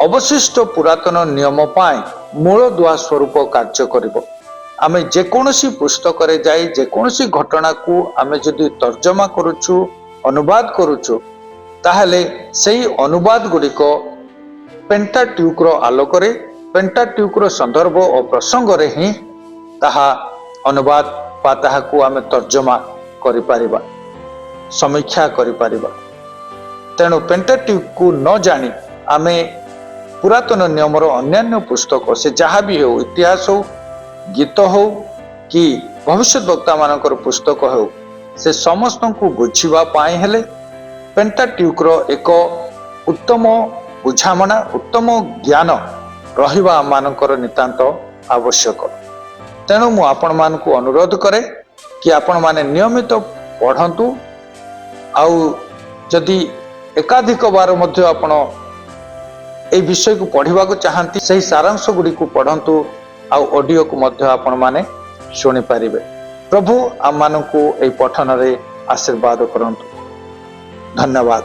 अवशिष्ट पुरातन नियम पाए मूलदुआ स्वरूप कार्य करिबो। आमे जेकोनोसी पुस्तक रे जाई जेकोनोसी घटना को आमे जदि तर्जमा करूछु, अनुवाद करूछु, ताहले सेही अनुवाद गुडिक पेंटाट्यूक रो आलोक रे, पेंटाट्यूक रो संदर्भ और प्रसंग रे ही ताहा अनुवाद बा ताहाकू आमे तर्जमा କରିପାରିବା, ସମୀକ୍ଷା କରିପାରିବା। ତେଣୁ ପେଣ୍ଟାଟ୍ୟୁକକୁ ନ ଜାଣି ଆମେ ପୁରାତନ ନିୟମର ଅନ୍ୟାନ୍ୟ ପୁସ୍ତକ ସେ ଯାହା ବି ହେଉ, ଇତିହାସ ହଉ, ଗୀତ ହଉ କି ଭବିଷ୍ୟତ ବକ୍ତାମାନଙ୍କର ପୁସ୍ତକ ହେଉ, ସେ ସମସ୍ତଙ୍କୁ ବୁଝିବା ପାଇଁ ହେଲେ ପେଣ୍ଟାଟ୍ୟୁକର ଏକ ଉତ୍ତମ ବୁଝାମଣା, ଉତ୍ତମ ଜ୍ଞାନ ରହିବା ଆମମାନଙ୍କର ନିତାନ୍ତ ଆବଶ୍ୟକ। ତେଣୁ ମୁଁ ଆପଣମାନଙ୍କୁ ଅନୁରୋଧ କରେ କି ଆପଣମାନେ ନିୟମିତ ପଢ଼ନ୍ତୁ, ଆଉ ଯଦି ଏକାଧିକ ବାର ମଧ୍ୟ ଆପଣ ଏହି ବିଷୟକୁ ପଢ଼ିବାକୁ ଚାହାନ୍ତି, ସେହି ସାରାଂଶ ଗୁଡ଼ିକୁ ପଢ଼ନ୍ତୁ, ଆଉ ଅଡ଼ିଓକୁ ମଧ୍ୟ ଆପଣମାନେ ଶୁଣିପାରିବେ। ପ୍ରଭୁ ଆମମାନଙ୍କୁ ଏହି ପଠନରେ ଆଶୀର୍ବାଦ କରନ୍ତୁ। ଧନ୍ୟବାଦ।